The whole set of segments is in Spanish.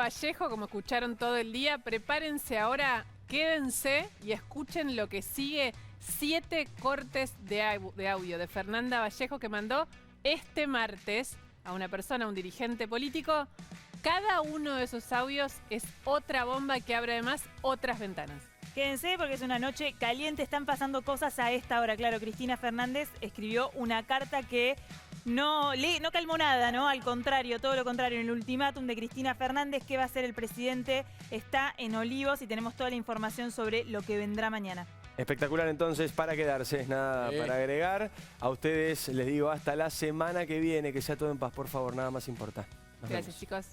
Vallejo, como escucharon todo el día, prepárense ahora, quédense y escuchen lo que sigue. 7 cortes de audio de Fernanda Vallejo que mandó este martes a una persona, a un dirigente político. Cada uno de esos audios es otra bomba que abre además otras ventanas. Quédense porque es una noche caliente, están pasando cosas a esta hora. Claro, Cristina Fernández escribió una carta que no calmó nada, ¿no? Al contrario, todo lo contrario. En el ultimátum de Cristina Fernández, ¿qué va a hacer el presidente? Está en Olivos y tenemos toda la información sobre lo que vendrá mañana. Espectacular entonces, para quedarse, nada para agregar. A ustedes les digo hasta la semana que viene, que sea todo en paz, por favor, nada más importa. Nos Gracias, vemos. chicos.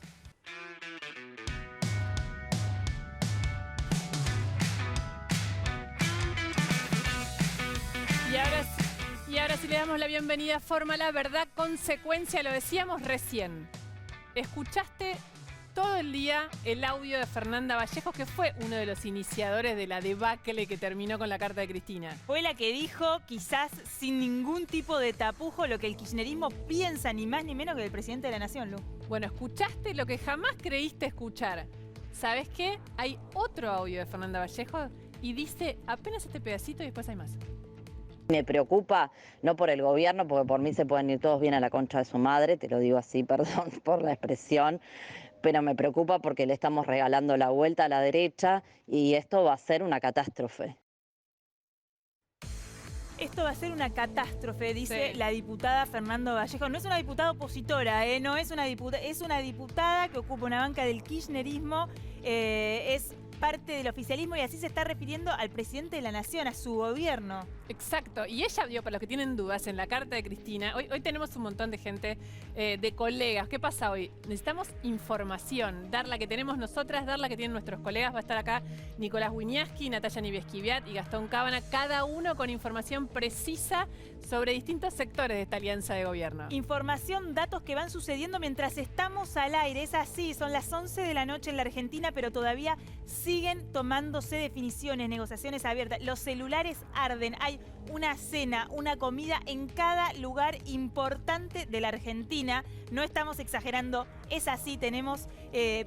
Y ahora sí le damos la bienvenida a Fórmula Verdad Consecuencia, lo decíamos recién. Escuchaste todo el día el audio de Fernanda Vallejo, que fue uno de los iniciadores de la debacle que terminó con la carta de Cristina. Fue la que dijo, quizás sin ningún tipo de tapujo, lo que el kirchnerismo piensa, ni más ni menos que el presidente de la Nación, Lu. Bueno, escuchaste lo que jamás creíste escuchar. ¿Sabes qué? Hay otro audio de Fernanda Vallejo y dice apenas este pedacito y después hay más. Me preocupa, no por el gobierno, porque por mí se pueden ir todos bien a la concha de su madre, te lo digo así, perdón por la expresión, pero me preocupa porque le estamos regalando la vuelta a la derecha y esto va a ser una catástrofe. Esto va a ser una catástrofe, dice Sí. la diputada Fernanda Vallejo. No es una diputada opositora, no es una diputada, es una diputada que ocupa una banca del kirchnerismo, es parte del oficialismo y así se está refiriendo al presidente de la Nación, a su gobierno. Exacto, y ella dio, para los que tienen dudas, en la carta de Cristina, hoy tenemos un montón de gente, de colegas. ¿Qué pasa hoy? Necesitamos información, dar la que tenemos nosotras, dar la que tienen nuestros colegas. Va a estar acá Nicolás Wiñaski, Natalia Niviesquiviat y Gastón Cábana, cada uno con información precisa sobre distintos sectores de esta alianza de gobierno. Información, datos que van sucediendo mientras estamos al aire. Es así, son las 11 de la noche en la Argentina, pero todavía siguen tomándose definiciones, negociaciones abiertas. Los celulares arden. Hay una cena, una comida en cada lugar importante de la Argentina. No estamos exagerando, es así. Tenemos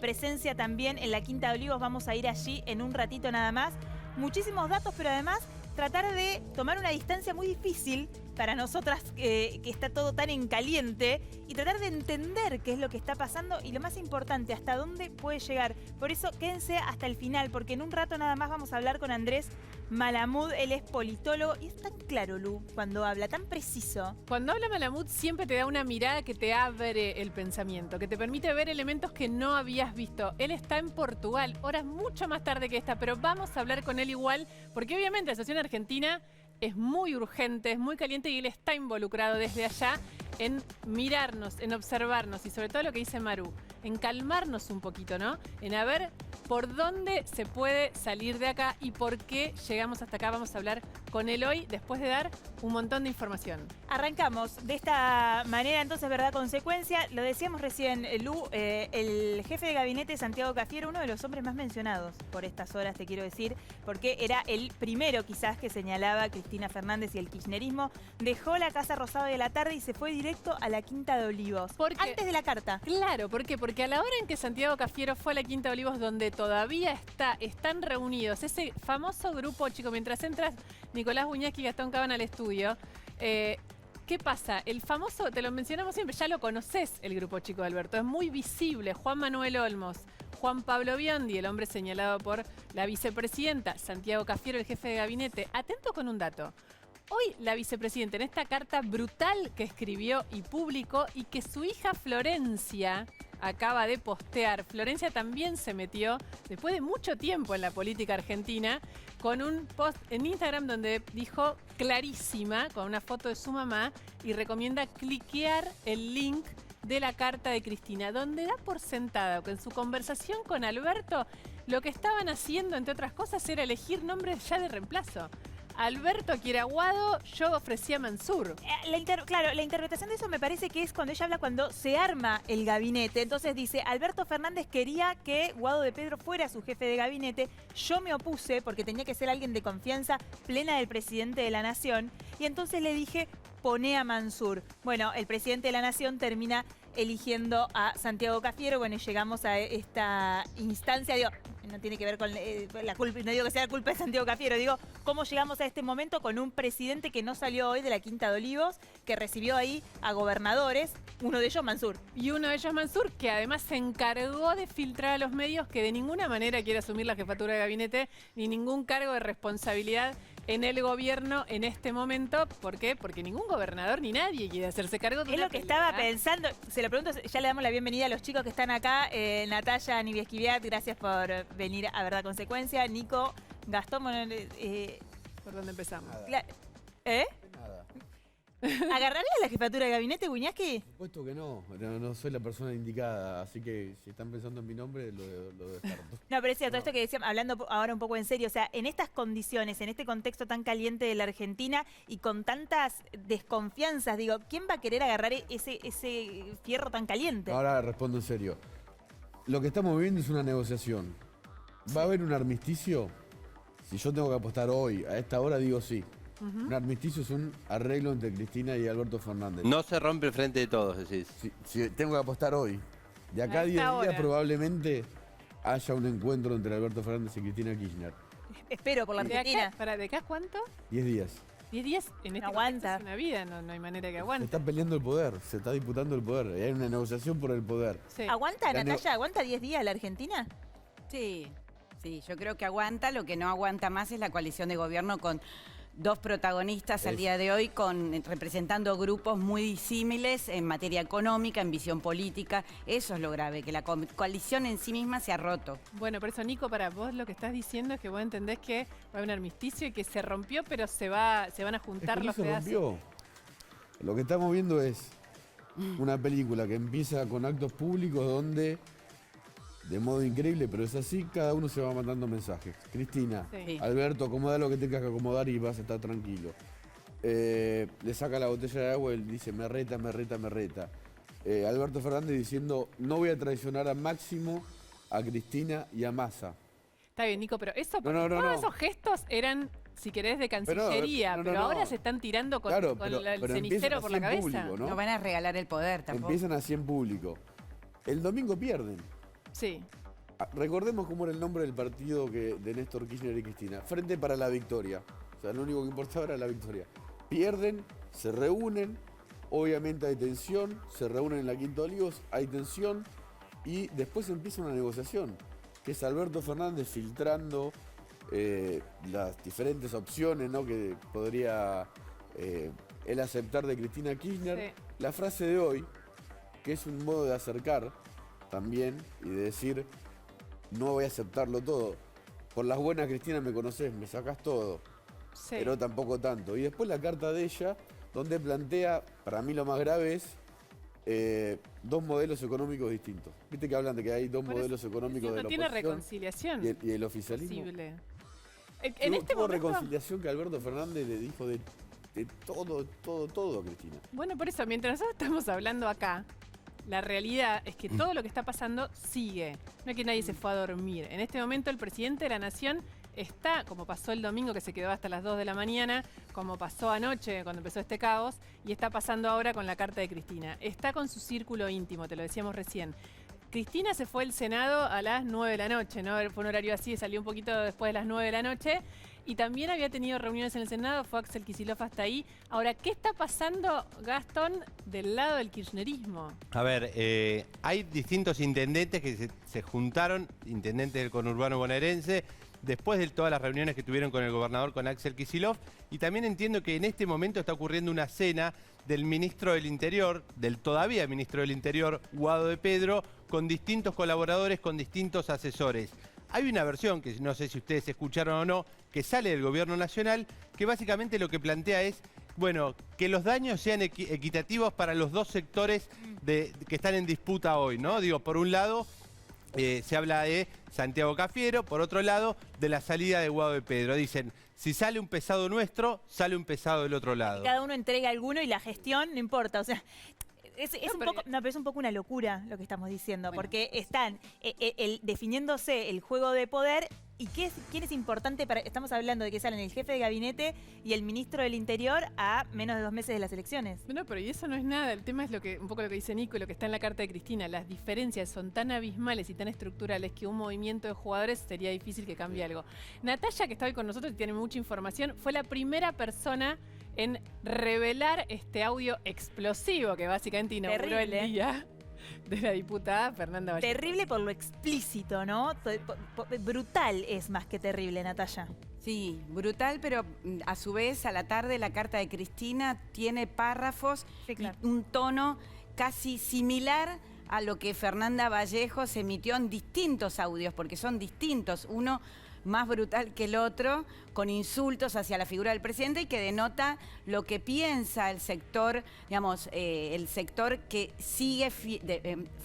presencia también en la Quinta de Olivos. Vamos a ir allí en un ratito nada más. Muchísimos datos, pero además tratar de tomar una distancia muy difícil para nosotras, que está todo tan en caliente, y tratar de entender qué es lo que está pasando y lo más importante, hasta dónde puede llegar. Por eso quédense hasta el final, porque en un rato nada más vamos a hablar con Andrés Malamud. Él es politólogo y es tan claro, Lu, cuando habla, tan preciso. Cuando habla Malamud siempre te da una mirada que te abre el pensamiento, que te permite ver elementos que no habías visto. Él está en Portugal, horas mucho más tarde que esta, pero vamos a hablar con él igual, porque obviamente la situación argentina es muy urgente, es muy caliente y él está involucrado desde allá en mirarnos, en observarnos y sobre todo lo que dice Maru, en calmarnos un poquito, ¿no? En a ver por dónde se puede salir de acá y por qué llegamos hasta acá. Vamos a hablar con él hoy después de dar un montón de información. Arrancamos de esta manera, entonces, verdad, consecuencia. Lo decíamos recién, Lu, el jefe de gabinete, Santiago Cafiero, uno de los hombres más mencionados por estas horas, te quiero decir, porque era el primero quizás que señalaba Cristina Fernández y el kirchnerismo. Dejó la Casa Rosada de la tarde y se fue directo a la Quinta de Olivos. Antes de la carta. Claro, ¿por qué? Porque a la hora en que Santiago Cafiero fue a la Quinta de Olivos, donde todavía están reunidos ese famoso grupo, chicos, mientras entras Nicolás Wiñaski y Gastón Cábana al estudio, ¿qué pasa? El famoso, te lo mencionamos siempre, ya lo conoces, el grupo chico de Alberto, es muy visible. Juan Manuel Olmos, Juan Pablo Biondi, el hombre señalado por la vicepresidenta, Santiago Cafiero, el jefe de gabinete. Atento con un dato. Hoy la vicepresidenta, en esta carta brutal que escribió y publicó y que su hija Florencia acaba de postear. Florencia también se metió, después de mucho tiempo en la política argentina, con un post en Instagram donde dijo clarísima, con una foto de su mamá, y recomienda cliquear el link de la carta de Cristina, donde da por sentado que en su conversación con Alberto, lo que estaban haciendo, entre otras cosas, era elegir nombres ya de reemplazo. Alberto quiere a Guado, yo ofrecía a Mansur. Claro, la interpretación de eso me parece que es cuando ella habla cuando se arma el gabinete. Entonces dice, Alberto Fernández quería que Guado de Pedro fuera su jefe de gabinete. Yo me opuse porque tenía que ser alguien de confianza plena del presidente de la Nación. Y entonces le dije, poné a Mansur. Bueno, el presidente de la Nación termina eligiendo a Santiago Cafiero. Bueno, y llegamos a esta instancia, digo, no tiene que ver con la culpa, no digo que sea la culpa de Santiago Cafiero, digo, cómo llegamos a este momento con un presidente que no salió hoy de la Quinta de Olivos, que recibió ahí a gobernadores, uno de ellos Mansur. Y uno de ellos, Mansur, que además se encargó de filtrar a los medios que de ninguna manera quiere asumir la jefatura de gabinete ni ningún cargo de responsabilidad en el gobierno en este momento. ¿Por qué? Porque ningún gobernador ni nadie quiere hacerse cargo de Es una lo que pelea. estaba pensando, se lo pregunto, ya le damos la bienvenida a los chicos que están acá, Natalia, Nidia Esquiviat, gracias por venir a Verdad Consecuencia, Nico, Gastón, bueno, ¿Por dónde empezamos? ¿eh? Nada. ¿Agarraría la jefatura de gabinete, Guiñasqui? Por supuesto que no soy la persona indicada, así que si están pensando en mi nombre, lo descarto. No, pero es cierto, esto que decíamos, hablando ahora un poco en serio, o sea, en estas condiciones, en este contexto tan caliente de la Argentina y con tantas desconfianzas, digo, ¿quién va a querer agarrar ese fierro tan caliente? Ahora respondo en serio. Lo que estamos viviendo es una negociación. ¿Va a haber un armisticio? Si yo tengo que apostar hoy, a esta hora, digo sí. Un armisticio es un arreglo entre Cristina y Alberto Fernández. No se rompe el frente de todos, decís. Si tengo que apostar hoy, de acá a 10 esta días hora. probablemente haya un encuentro entre Alberto Fernández y Cristina Kirchner. Espero por la ¿De Argentina. acá, ¿de acá cuánto? 10 días. 10 días en este aguanta. contexto es una vida, no hay manera que Se aguante. está peleando el poder, se está disputando el poder. Y hay una negociación por el poder. Sí. ¿Aguanta, La Natalia? ¿Aguanta 10 días la Argentina? Sí, yo creo que aguanta. Lo que no aguanta más es la coalición de gobierno con dos protagonistas al día de hoy representando grupos muy disímiles en materia económica, en visión política. Eso es lo grave, que la coalición en sí misma se ha roto. Bueno, por eso, Nico, para vos lo que estás diciendo es que vos entendés que va a haber un armisticio y que se rompió, pero se van a Es juntar que no los se pedazos. rompió. Lo que estamos viendo es una película que empieza con actos públicos donde, de modo increíble, pero es así, cada uno se va mandando mensajes. Cristina, Sí. Alberto, acomoda lo que tengas que acomodar y vas a estar tranquilo. Le saca la botella de agua y él dice, me reta, me reta, me reta. Alberto Fernández diciendo, no voy a traicionar a Máximo, a Cristina y a Massa. Está bien, Nico, pero eso, No, todos esos gestos eran, si querés, de Cancillería, pero, ahora se están tirando con, Claro, con pero el empiezan cenicero por así la en cabeza. público, ¿no? No van a regalar el poder tampoco. Empiezan así en público. El domingo pierden. Sí. Recordemos cómo era el nombre del partido de Néstor Kirchner y Cristina. Frente para la Victoria. O sea, lo único que importaba era la victoria. Pierden, se reúnen, obviamente hay tensión, se reúnen en la Quinta de Olivos, hay tensión y después empieza una negociación, que es Alberto Fernández filtrando las diferentes opciones, ¿no?, que podría él aceptar de Cristina Kirchner. Sí. La frase de hoy, que es un modo de acercar también y de decir, no voy a aceptarlo todo. Por las buenas, Cristina, me conoces, me sacás todo, Sí. pero tampoco tanto. Y después la carta de ella, donde plantea, para mí lo más grave es, dos modelos económicos distintos. Viste que hablan de que hay dos Por modelos eso, económicos de no la tiene oposición reconciliación y el oficialismo. posible. En Hubo- este hubo momento, reconciliación que Alberto Fernández le dijo de todo a Cristina. bueno, por eso, mientras nosotros estamos hablando acá, la realidad es que todo lo que está pasando sigue. No es que nadie se fue a dormir. En este momento el presidente de la Nación está, como pasó el domingo que se quedó hasta las 2 de la mañana, como pasó anoche cuando empezó este caos, y está pasando ahora con la carta de Cristina. Está con su círculo íntimo, te lo decíamos recién. Cristina se fue al Senado a las 9 de la noche, ¿no? Fue un horario así, salió un poquito después de las 9 de la noche. Y también había tenido reuniones en el Senado, fue Axel Kicillof hasta ahí. Ahora, ¿qué está pasando, Gastón, del lado del kirchnerismo? A ver, hay distintos intendentes que se juntaron, intendentes del conurbano bonaerense, después de todas las reuniones que tuvieron con el gobernador, con Axel Kicillof. Y también entiendo que en este momento está ocurriendo una cena del ministro del Interior, del todavía ministro del Interior, Guado de Pedro, con distintos colaboradores, con distintos asesores. Hay una versión, que no sé si ustedes escucharon o no, que sale del gobierno nacional, que básicamente lo que plantea es, bueno, que los daños sean equitativos para los dos sectores que están en disputa hoy, ¿no? Digo, por un lado, se habla de Santiago Cafiero, por otro lado, de la salida de Guado de Pedro. Dicen, si sale un pesado nuestro, sale un pesado del otro lado. Cada uno entrega alguno y la gestión no importa, o sea... Es un pero- poco, no, pero es un poco una locura lo que estamos diciendo, Bueno, porque están definiéndose el juego de poder ¿Y quién es importante para...? Estamos hablando de que salen el jefe de gabinete y el ministro del Interior a menos de 2 meses de las elecciones. No, pero y eso no es nada. El tema es un poco lo que dice Nico y lo que está en la carta de Cristina. Las diferencias son tan abismales y tan estructurales que un movimiento de jugadores sería difícil que cambie algo. Natalia, que está hoy con nosotros y tiene mucha información, fue la primera persona en revelar este audio explosivo que básicamente inauguró el día de la diputada Fernanda Vallejo. Terrible por lo explícito, ¿no? Brutal es más que terrible, Natalia. Sí, brutal, pero a su vez a la tarde la carta de Cristina tiene párrafos Sí, claro. y un tono casi similar a lo que Fernanda Vallejos emitió en distintos audios, porque son distintos, uno más brutal que el otro, con insultos hacia la figura del presidente y que denota lo que piensa el sector, digamos, el sector que sigue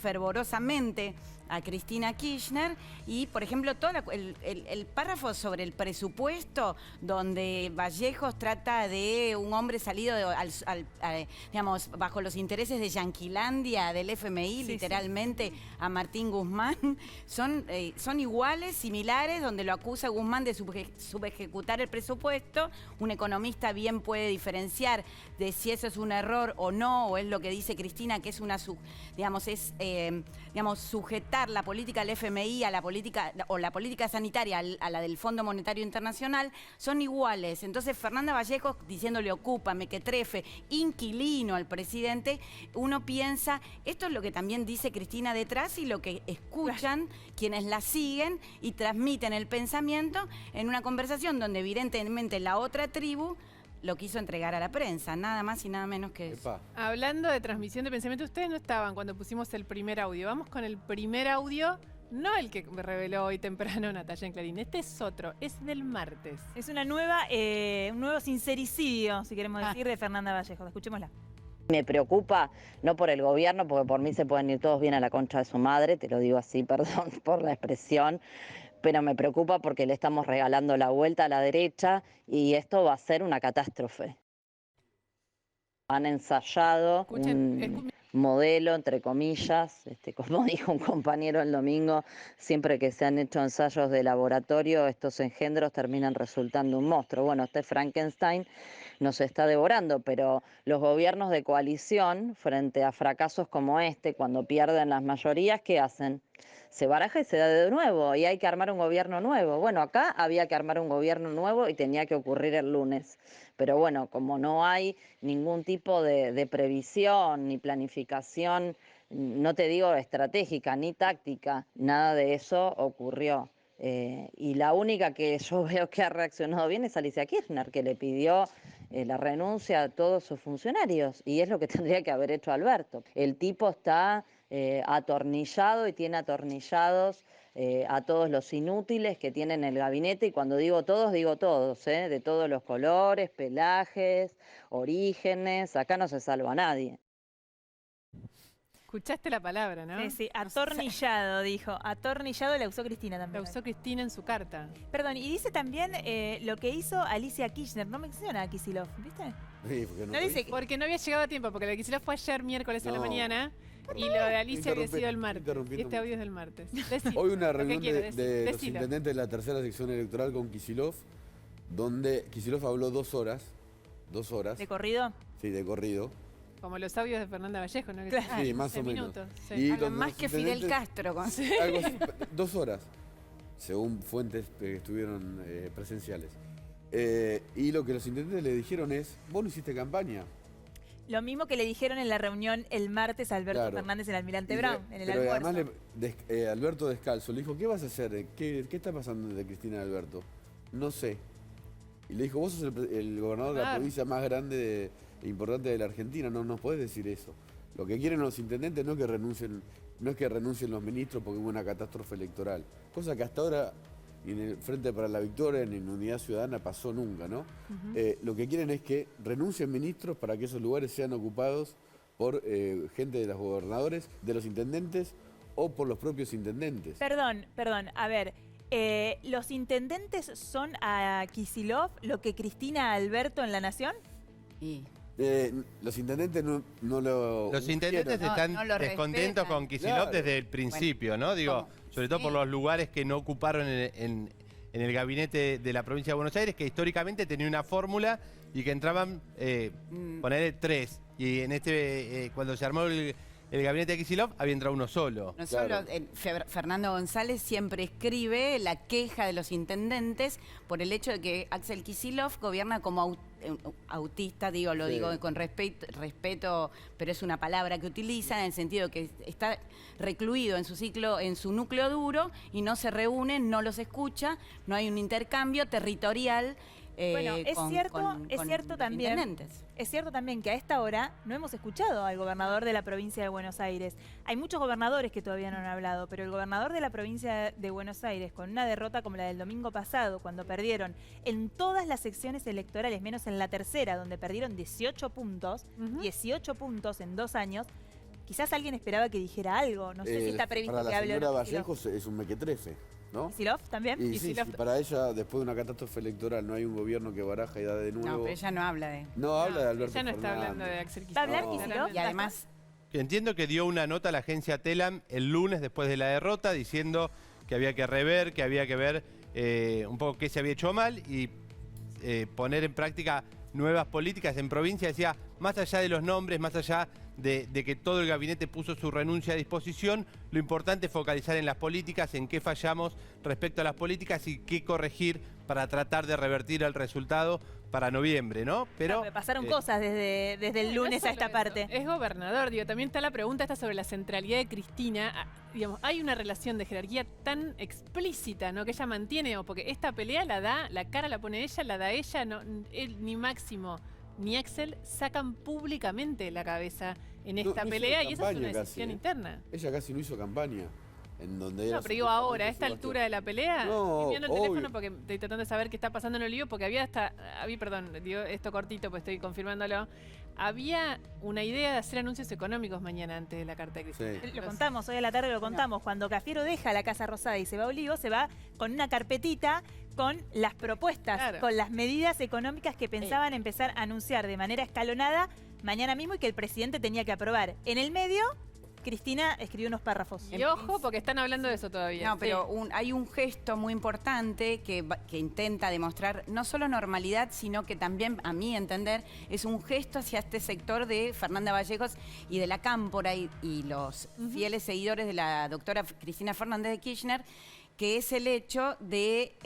fervorosamente a Cristina Kirchner y, por ejemplo, todo el párrafo sobre el presupuesto, donde Vallejos trata de un hombre salido digamos, bajo los intereses de Yanquilandia, del FMI, Sí, literalmente, a Martín Guzmán, son iguales, similares, donde lo acusa Guzmán de subejecutar el presupuesto. Un economista bien puede diferenciar de si eso es un error o no, o es lo que dice Cristina, que es sujetar la política del FMI a la política o la política sanitaria a la del Fondo Monetario Internacional, son iguales. Entonces Fernanda Vallejos diciéndole ocupa, mequetrefe, inquilino al presidente, uno piensa, esto es lo que también dice Cristina detrás y lo que escuchan quienes la siguen y transmiten el pensamiento en una conversación donde evidentemente la otra tribu lo quiso entregar a la prensa, nada más y nada menos que eso. Epa. Hablando de transmisión de pensamiento, ustedes no estaban cuando pusimos el primer audio. Vamos con el primer audio, no el que reveló hoy temprano Natalia en Clarín. Este es otro, es del martes. Es un nuevo sincericidio, si queremos decir, de Fernanda Vallejos. Escuchémosla. Me preocupa, no por el gobierno, porque por mí se pueden ir todos bien a la concha de su madre, te lo digo así, perdón por la expresión, pero me preocupa porque le estamos regalando la vuelta a la derecha y esto va a ser una catástrofe. Han ensayado un modelo, entre comillas, como dijo un compañero el domingo, siempre que se han hecho ensayos de laboratorio, estos engendros terminan resultando un monstruo. Bueno, este Frankenstein nos está devorando, pero los gobiernos de coalición, frente a fracasos como este, cuando pierden las mayorías, ¿qué hacen? Se baraja y se da de nuevo, y hay que armar un gobierno nuevo. Bueno, acá había que armar un gobierno nuevo y tenía que ocurrir el lunes. Pero bueno, como no hay ningún tipo de previsión ni planificación, no te digo estratégica ni táctica, nada de eso ocurrió. Y la única que yo veo que ha reaccionado bien es Alicia Kirchner, que le pidió la renuncia a todos sus funcionarios, y es lo que tendría que haber hecho Alberto. El tipo está atornillado y tiene atornillados a todos los inútiles que tienen el gabinete, y cuando digo todos, de todos los colores, pelajes, orígenes, acá no se salva a nadie. Escuchaste la palabra, ¿no? Sí, atornillado, dijo. Atornillado la usó Cristina La también. usó Cristina en su carta. Perdón, y dice también lo que hizo Alicia Kirchner. No menciona a Kicillof, ¿viste? Sí, porque No dice que... Porque no había llegado a tiempo, porque lo que Kicillof fue ayer miércoles a la No. mañana y lo de Alicia había sido el martes. interrumpiendo Y este audio es del martes. Hoy una Lo que reunión quieras, de los decilo. intendentes de la tercera sección electoral con Kicillof, donde Kicillof habló 2 horas. 2 horas. ¿De corrido? Sí, de corrido. Como los audios de Fernanda Vallejo, ¿no? Claro. Sí, más o 11 menos. minutos, sí. Y Hablan los más que Fidel intendentes- Castro. Con... Algo así, 2 horas, según fuentes que estuvieron presenciales. Y lo que los intendentes le dijeron es, vos no hiciste campaña. Lo mismo que le dijeron en la reunión el martes a Alberto Claro. Fernández en Almirante Y Brown, en el pero almuerzo. además Alberto Descalzo le dijo, ¿qué vas a hacer? ¿Qué está pasando de Cristina y Alberto? No sé. Y le dijo, vos sos el gobernador de la Claro. provincia más grande e importante de la Argentina, no nos podés decir eso. Lo que quieren los intendentes no es que renuncien los ministros porque hubo una catástrofe electoral. Cosa que hasta ahora en el Frente para la Victoria, en Unidad Ciudadana, pasó nunca, ¿no? Lo que quieren es que renuncien ministros para que esos lugares sean ocupados por gente de los gobernadores, de los intendentes o por los propios intendentes. Perdón, a ver. ¿Los intendentes son a Kicillof lo que Cristina a Alberto en La Nación? Y Los intendentes no lo... Los intendentes No, están no lo descontentos respetan. con Kicillof Claro. desde el principio, ¿no? Digo, ¿Cómo? sobre todo por Sí. los lugares que no ocuparon en en el gabinete de la provincia de Buenos Aires, que históricamente tenía una fórmula y que entraban, ponerle 3. Y en cuando se armó el gabinete de Kicillof, había entrado uno solo. No solo, Fernando González siempre escribe la queja de los intendentes por el hecho de que Axel Kicillof gobierna como autista, lo Sí. digo con respeto, pero es una palabra que utiliza en el sentido que está recluido en su núcleo duro y no se reúne, no los escucha, no hay un intercambio territorial. Bueno, es cierto también. Intendentes. Es cierto también que a esta hora no hemos escuchado al gobernador de la provincia de Buenos Aires. Hay muchos gobernadores que todavía no han hablado, pero el gobernador de la provincia de Buenos Aires, con una derrota como la del domingo pasado, cuando perdieron en todas las secciones electorales, menos en la tercera, donde perdieron 18 puntos, 18 puntos en 2 años, quizás alguien esperaba que dijera algo. No sé si está previsto para que la hable o señora no. Vallejos es un mequetrefe, ¿no? ¿Kicillof también? Y sí, si para ella, después de una catástrofe electoral, no hay un gobierno que baraja y da de nuevo. No, pero ella no habla de... No, habla de Alberto Ya no está Fernández. hablando de Axel Kicillof. ¿Va a hablar No. Kicillof? Y además... Entiendo que dio una nota a la agencia Telam el lunes después de la derrota diciendo que había que rever, que había que ver un poco qué se había hecho mal y poner en práctica nuevas políticas en provincia. Decía, más allá de los nombres, más allá de que todo el gabinete puso su renuncia a disposición, lo importante es focalizar en las políticas, en qué fallamos respecto a las políticas y qué corregir para tratar de revertir el resultado para noviembre, ¿no? Pero pasaron cosas desde el No, lunes no a esta solo parte. eso, es gobernador, también está la pregunta esta sobre la centralidad de Cristina. Digamos, hay una relación de jerarquía tan explícita, ¿no? Que ella mantiene, porque esta pelea la cara la pone ella, la da ella, no, él, ni Máximo ni Axel sacan públicamente la cabeza en esta No hizo pelea y esa es campaña una casi, decisión ¿eh? interna. Ella casi no hizo campaña. En donde No, era pero digo ahora, a esta altura de la pelea, No, estoy mirando el teléfono obvio. porque estoy tratando de saber qué está pasando en el lío, porque perdón, digo esto cortito, pues estoy confirmándolo. Había una idea de hacer anuncios económicos mañana antes de la carta de Cristina. Sí. Lo contamos, hoy a la tarde lo contamos. Cuando Cafiero deja la Casa Rosada y se va a Olivo, se va con una carpetita con las propuestas, Claro. con las medidas económicas que pensaban empezar a anunciar de manera escalonada mañana mismo y que el presidente tenía que aprobar. En el medio, Cristina escribió unos párrafos. Y ojo, porque están hablando de eso todavía. No, pero hay un gesto muy importante que intenta demostrar no solo normalidad, sino que también, a mi entender, es un gesto hacia este sector de Fernanda Vallejos y de la Cámpora y los fieles seguidores de la doctora Cristina Fernández de Kirchner, que es el hecho de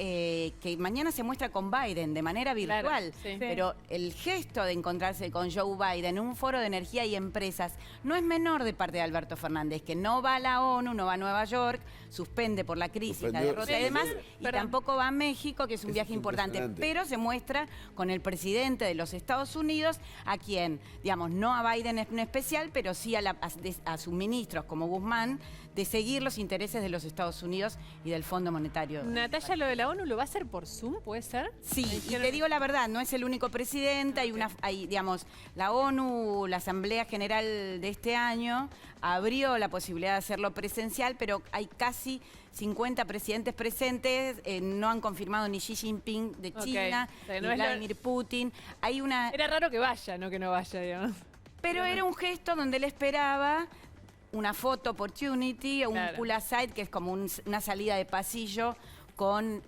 que mañana se muestra con Biden de manera virtual. Claro, sí. Pero el gesto de encontrarse con Joe Biden en un foro de energía y empresas no es menor de parte de Alberto Fernández, que no va a la ONU, no va a Nueva York, suspende por la crisis, la Suspendió, derrota sí, y demás, sí. y Perdón. tampoco va a México, que es un Eso viaje es importante. impresionante. Pero se muestra con el presidente de los Estados Unidos, a quien, digamos, no a Biden en especial, pero sí a sus ministros como Guzmán, de seguir los intereses de los Estados Unidos y del Fondo Monetario. Natalia, lo de la ONU lo va a hacer por Zoom, ¿puede ser? Sí, y Dijeron- te digo la verdad, no es el único presidente, digamos, la ONU, la Asamblea General de este año, abrió la posibilidad de hacerlo presencial, pero hay casi 50 presidentes presentes, no han confirmado ni Xi Jinping de Ok, China, o sea, ni no es lo- Vladimir Putin. Hay una... Era raro que vaya, no que no vaya, digamos. Pero era un gesto donde él esperaba una photo opportunity o un Claro. pull aside, que es como una salida de pasillo con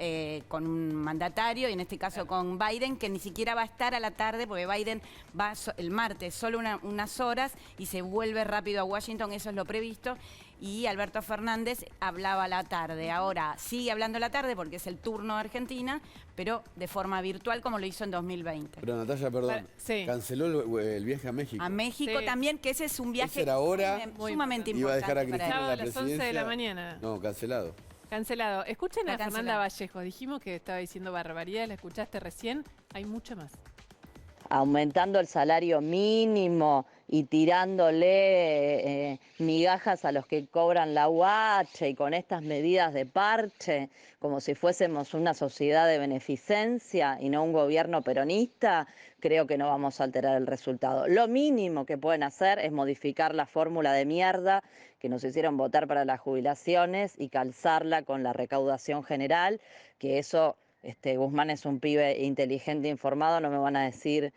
un mandatario, y en este caso con Biden, que ni siquiera va a estar a la tarde, porque Biden va el martes solo unas horas y se vuelve rápido a Washington, eso es lo previsto. Y Alberto Fernández hablaba a la tarde. Ahora sigue hablando a la tarde porque es el turno de Argentina, pero de forma virtual como lo hizo en 2020. Pero Natalia, perdón, Sí. canceló el viaje a México. A México Sí. también, que ese es un viaje Ese era ahora, sumamente iba a importante. dejar a para él. Cristina Sábado en a la las 11 de la presidencia. mañana. No, cancelado. Cancelado. Escuchen Está a Fernanda cancelado. Vallejos. Dijimos que estaba diciendo barbaridades, la escuchaste recién. Hay mucho más. Aumentando el salario mínimo y tirándole migajas a los que cobran la UH y con estas medidas de parche, como si fuésemos una sociedad de beneficencia y no un gobierno peronista, creo que no vamos a alterar el resultado. Lo mínimo que pueden hacer es modificar la fórmula de mierda que nos hicieron votar para las jubilaciones y calzarla con la recaudación general, que eso Guzmán es un pibe inteligente, informado, no me van a decir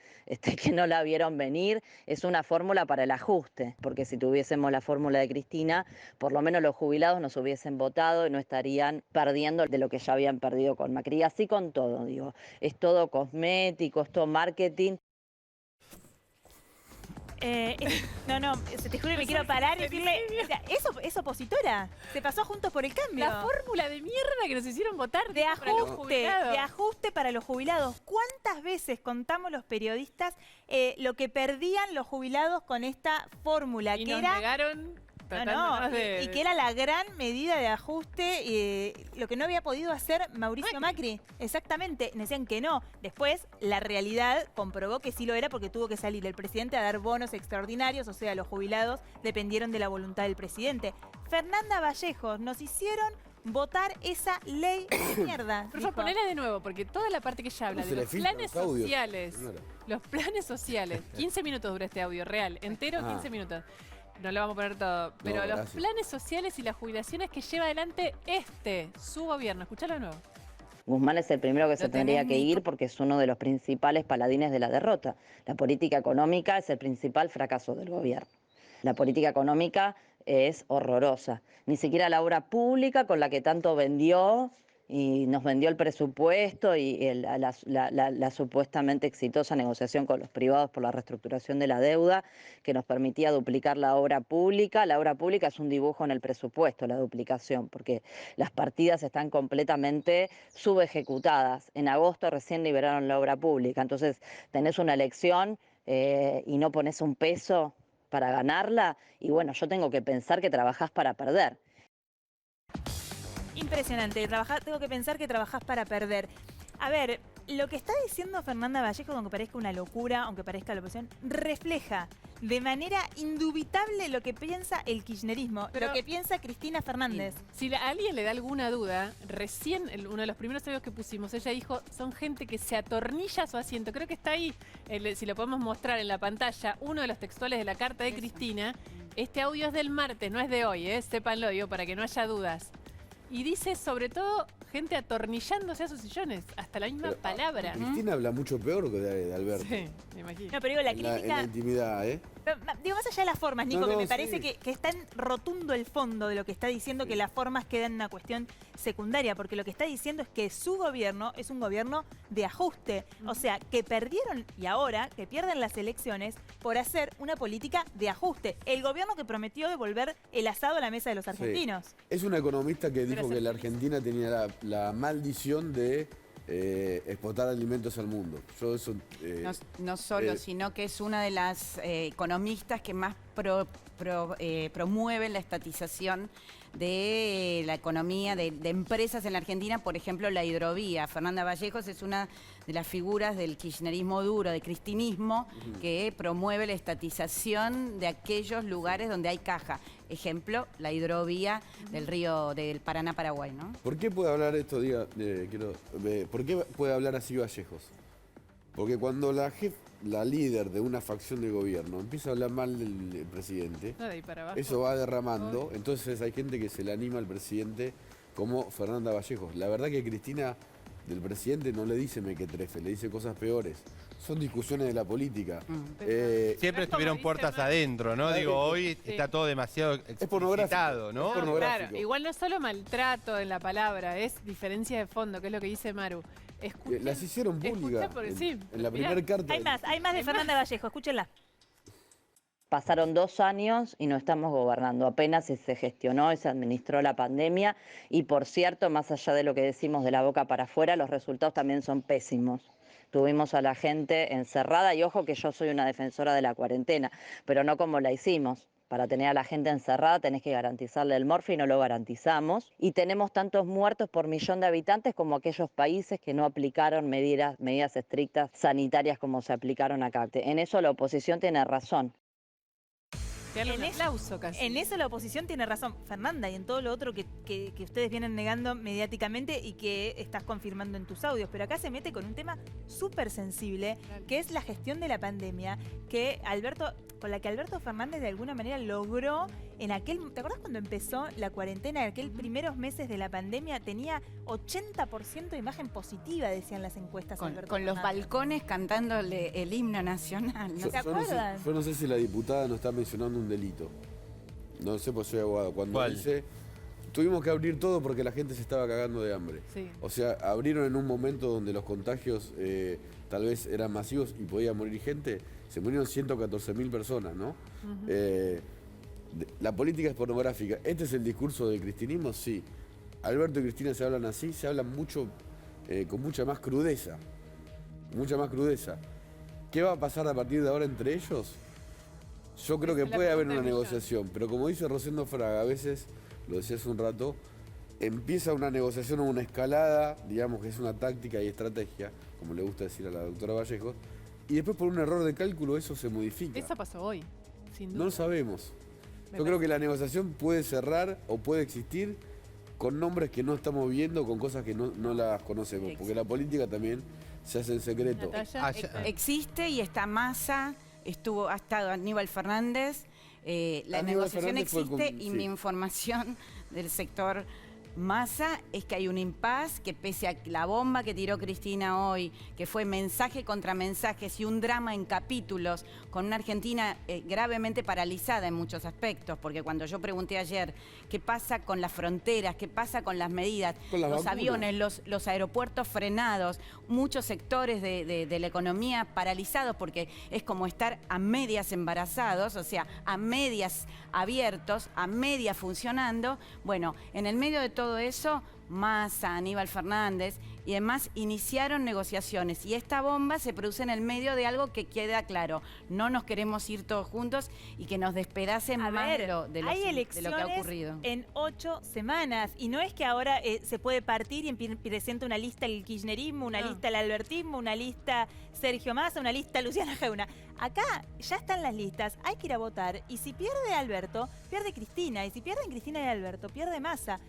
que no la vieron venir. Es una fórmula para el ajuste, porque si tuviésemos la fórmula de Cristina, por lo menos los jubilados nos hubiesen votado y no estarían perdiendo de lo que ya habían perdido con Macri. Así con todo, digo, es todo cosmético, es todo marketing. No, te juro que me quiero parar y decirle, o sea, es opositora, se pasó a Juntos por el Cambio. La fórmula de mierda que nos hicieron votar De para los ajuste, jubilados. de ajuste para los jubilados. ¿Cuántas veces contamos los periodistas lo que perdían los jubilados con esta fórmula? Y Que nos era, negaron tratándonos de... y que era la gran medida de ajuste, lo que no había podido hacer Mauricio Macri. Exactamente, decían que no. Después, la realidad comprobó que sí lo era porque tuvo que salir el presidente a dar bonos extraordinarios, o sea, los jubilados dependieron de la voluntad del presidente. Fernanda Vallejos, nos hicieron votar esa ley de mierda. Por favor, dijo. ponela de nuevo, porque toda la parte que ella habla No de se le los filtran planes los audios, sociales, señora. los planes sociales, 15 minutos dura este audio, real, entero 15 minutos. No lo vamos a poner todo, pero los gracias. planes sociales y las jubilaciones que lleva adelante su gobierno. Escuchalo de nuevo. Guzmán es el primero que se Lo tenés, tendría que Nico. ir porque es uno de los principales paladines de la derrota. La política económica es el principal fracaso del gobierno. La política económica es horrorosa. Ni siquiera la obra pública con la que tanto vendió y nos vendió el presupuesto y la supuestamente exitosa negociación con los privados por la reestructuración de la deuda que nos permitía duplicar la obra pública. La obra pública es un dibujo en el presupuesto, la duplicación, porque las partidas están completamente subejecutadas. En agosto recién liberaron la obra pública, entonces tenés una elección y no pones un peso para ganarla, y bueno, yo tengo que pensar que trabajás para perder. Impresionante. Tengo que pensar que trabajás para perder. A ver, lo que está diciendo Fernanda Vallejo, aunque parezca una locura, aunque parezca la oposición, refleja de manera indubitable lo que piensa el kirchnerismo, Pero- lo que piensa Cristina Fernández. Si a alguien le da alguna duda, recién, uno de los primeros audios que pusimos, ella dijo, son gente que se atornilla a su asiento. Creo que está ahí, si lo podemos mostrar en la pantalla, uno de los textuales de la carta de Cristina. Este audio es del martes, no es de hoy, sépanlo, digo, para que no haya dudas. Y dice, sobre todo, gente atornillándose a sus sillones, hasta la misma Pero, palabra. Cristina habla mucho peor que de Alberto. Sí, me imagino. No, pero digo, la En la crítica... intimidad, ¿eh? Digo, más allá de las formas, Nico, No, que no, me parece sí. que está en rotundo el fondo de lo que está diciendo, que las formas quedan en una cuestión secundaria, porque lo que está diciendo es que su gobierno es un gobierno de ajuste. O sea, que perdieron y ahora que pierden las elecciones por hacer una política de ajuste. El gobierno que prometió devolver el asado a la mesa de los argentinos. Es una economista que dijo se que la feliz. Argentina tenía la maldición de exportar alimentos al mundo. Yo eso... No solo, eh, sino que es una de las economistas que más promueven la estatización de la economía de empresas en la Argentina, por ejemplo, la hidrovía. Fernanda Vallejos es una de las figuras del kirchnerismo duro, del cristinismo, que promueve la estatización de aquellos lugares donde hay caja. Ejemplo, la hidrovía del río del Paraná-Paraguay, ¿no? ¿Por qué puede hablar esto, por qué puede hablar así Vallejos? Porque cuando la líder de una facción de gobierno empieza a hablar mal del presidente, No, de ahí para abajo. eso va derramando, entonces hay gente que se le anima al presidente como Fernanda Vallejos. La verdad que Cristina del presidente no le dice mequetrefe, le dice cosas peores. Son discusiones de la política. Siempre estuvieron dice puertas Mar- adentro, ¿no? Claro, Digo, hoy sí. está todo demasiado explicitado, ¿no? Es pornográfico. Claro, igual no es solo maltrato en la palabra, es diferencia de fondo, que es lo que dice Maru. Escuchen, Las hicieron públicas escuchen porque sí, en la mirá. primera carta. Hay más de Fernanda Vallejo, escúchenla. Pasaron 2 años y no estamos gobernando. Apenas si se gestionó y se administró la pandemia. Y por cierto, más allá de lo que decimos de la boca para afuera, los resultados también son pésimos. Tuvimos a la gente encerrada y ojo que yo soy una defensora de la cuarentena, pero no como la hicimos. Para tener a la gente encerrada tenés que garantizarle el morfi y no lo garantizamos. Y tenemos tantos muertos por millón de habitantes como aquellos países que no aplicaron medidas estrictas sanitarias como se aplicaron acá. En eso la oposición tiene razón. Darle un En eso- aplauso casi. En eso la oposición tiene razón, Fernanda, y en todo lo otro que ustedes vienen negando mediáticamente y que estás confirmando en tus audios. Pero acá se mete con un tema súper sensible, Claro. que es la gestión de la pandemia, con la que Alberto Fernández de alguna manera logró en aquel... ¿Te acuerdas cuando empezó la cuarentena? En aquellos primeros meses de la pandemia tenía 80% de imagen positiva, decían las encuestas. Con Alberto los Fernández. balcones cantándole el himno nacional, ¿no? ¿Se acuerdan? Yo no sé si la diputada no está mencionando un delito. No sé, pues soy abogado. Cuando ¿Cuál? dice, tuvimos que abrir todo porque la gente se estaba cagando de hambre. Sí. O sea, abrieron en un momento donde los contagios tal vez eran masivos y podía morir gente. Se murieron 114.000 personas, ¿no? La política es pornográfica. ¿Este es el discurso del cristinismo? Sí. Alberto y Cristina se hablan así, se hablan mucho, con mucha más crudeza. Mucha más crudeza. ¿Qué va a pasar a partir de ahora entre ellos? Yo creo que Esa es la puede haber pregunta una del millón. negociación, pero como dice Rosendo Fraga, a veces, lo decía hace un rato, empieza una negociación o una escalada, digamos que es una táctica y estrategia, como le gusta decir a la doctora Vallejo, y después por un error de cálculo eso se modifica. Eso pasó hoy, sin duda. No lo sabemos. Me Yo creo parece. que la negociación puede cerrar o puede existir con nombres que no estamos viendo, con cosas que no las conocemos, porque la política también se hace en secreto. Natalia, Existe y está Massa, ha estado Aníbal Fernández. La Aníbal negociación Fernández fue existe con- y sí. mi información del sector Massa es que hay un impas, que pese a la bomba que tiró Cristina hoy, que fue mensaje contra mensajes y un drama en capítulos, con una Argentina gravemente paralizada en muchos aspectos, porque cuando yo pregunté ayer qué pasa con las fronteras, qué pasa con las medidas, Con las los vacunas. aviones, los aeropuertos frenados, muchos sectores de la economía paralizados, porque es como estar a medias embarazados, o sea, a medias abiertos, a medias funcionando. Bueno, en el medio de todo eso, Massa, Aníbal Fernández y demás iniciaron negociaciones y esta bomba se produce en el medio de algo que queda claro, no nos queremos ir todos juntos y que nos despedacen A más ver, de hay lo que elecciones ha ocurrido. en 8 semanas y no es que ahora se puede partir y presenta una lista el kirchnerismo, una No. lista el albertismo, una lista Sergio Massa, una lista Luciana Geuna. Acá ya están las listas, hay que ir a votar y si pierde Alberto, pierde Cristina y si pierden Cristina y Alberto, pierde Massa.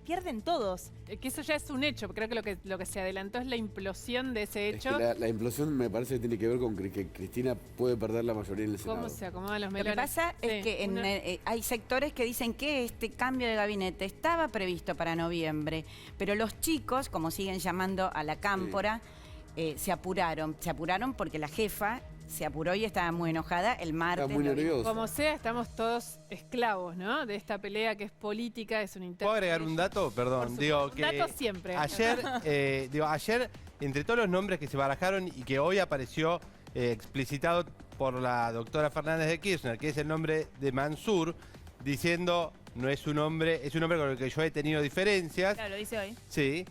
Pierden todos. Que eso ya es un hecho. Creo que lo que se adelantó es la implosión de ese Es hecho. que la implosión me parece que tiene que ver con que Cristina puede perder la mayoría en el Senado. ¿Cómo se acomodan los Lo melones? que pasa es Sí, que hay sectores que dicen que este cambio de gabinete estaba previsto para noviembre, pero los chicos, como siguen llamando a la cámpora, se apuraron. Se apuraron porque la jefa se apuró y estaba muy enojada el martes. Está muy lo dijo. nervioso. Como sea, estamos todos esclavos, ¿no? De esta pelea que es política, es un intento. ¿Puedo agregar un dato? Perdón. Por Digo supuesto, un que dato siempre. ayer, entre todos los nombres que se barajaron y que hoy apareció explicitado por la doctora Fernández de Kirchner, que es el nombre de Mansur, diciendo no es un hombre, es un hombre con el que yo he tenido diferencias. Claro, lo dice hoy. Sí.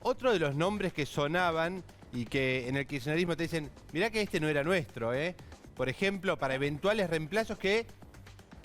Otro de los nombres que sonaban y que en el kirchnerismo te dicen, mirá que este no era nuestro, ¿eh? Por ejemplo, para eventuales reemplazos que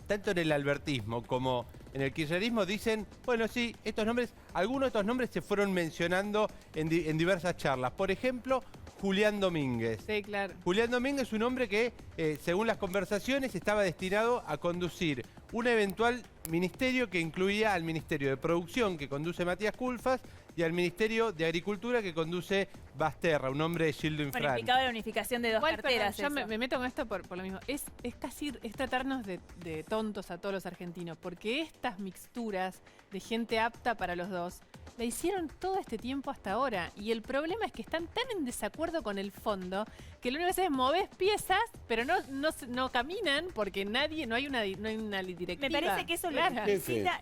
tanto en el albertismo como en el kirchnerismo dicen, bueno, sí, estos nombres, algunos de estos nombres se fueron mencionando en diversas charlas. Por ejemplo, Julián Domínguez. Sí, claro. Julián Domínguez es un hombre que, según las conversaciones, estaba destinado a conducir un eventual ministerio que incluía al Ministerio de Producción, que conduce Matías Culfas, y al Ministerio de Agricultura, que conduce Basterra, un hombre de Gildo Bueno, Infran. implicaba la unificación de dos Igual, perdón, carteras. yo eso. me meto con esto por lo mismo. Es casi es tratarnos de tontos a todos los argentinos, porque estas mixturas de gente apta para los dos la hicieron todo este tiempo hasta ahora. Y el problema es que están tan en desacuerdo con el fondo que lo único que hacen es mover piezas, pero no caminan porque no hay una directiva. Me parece que eso Claro.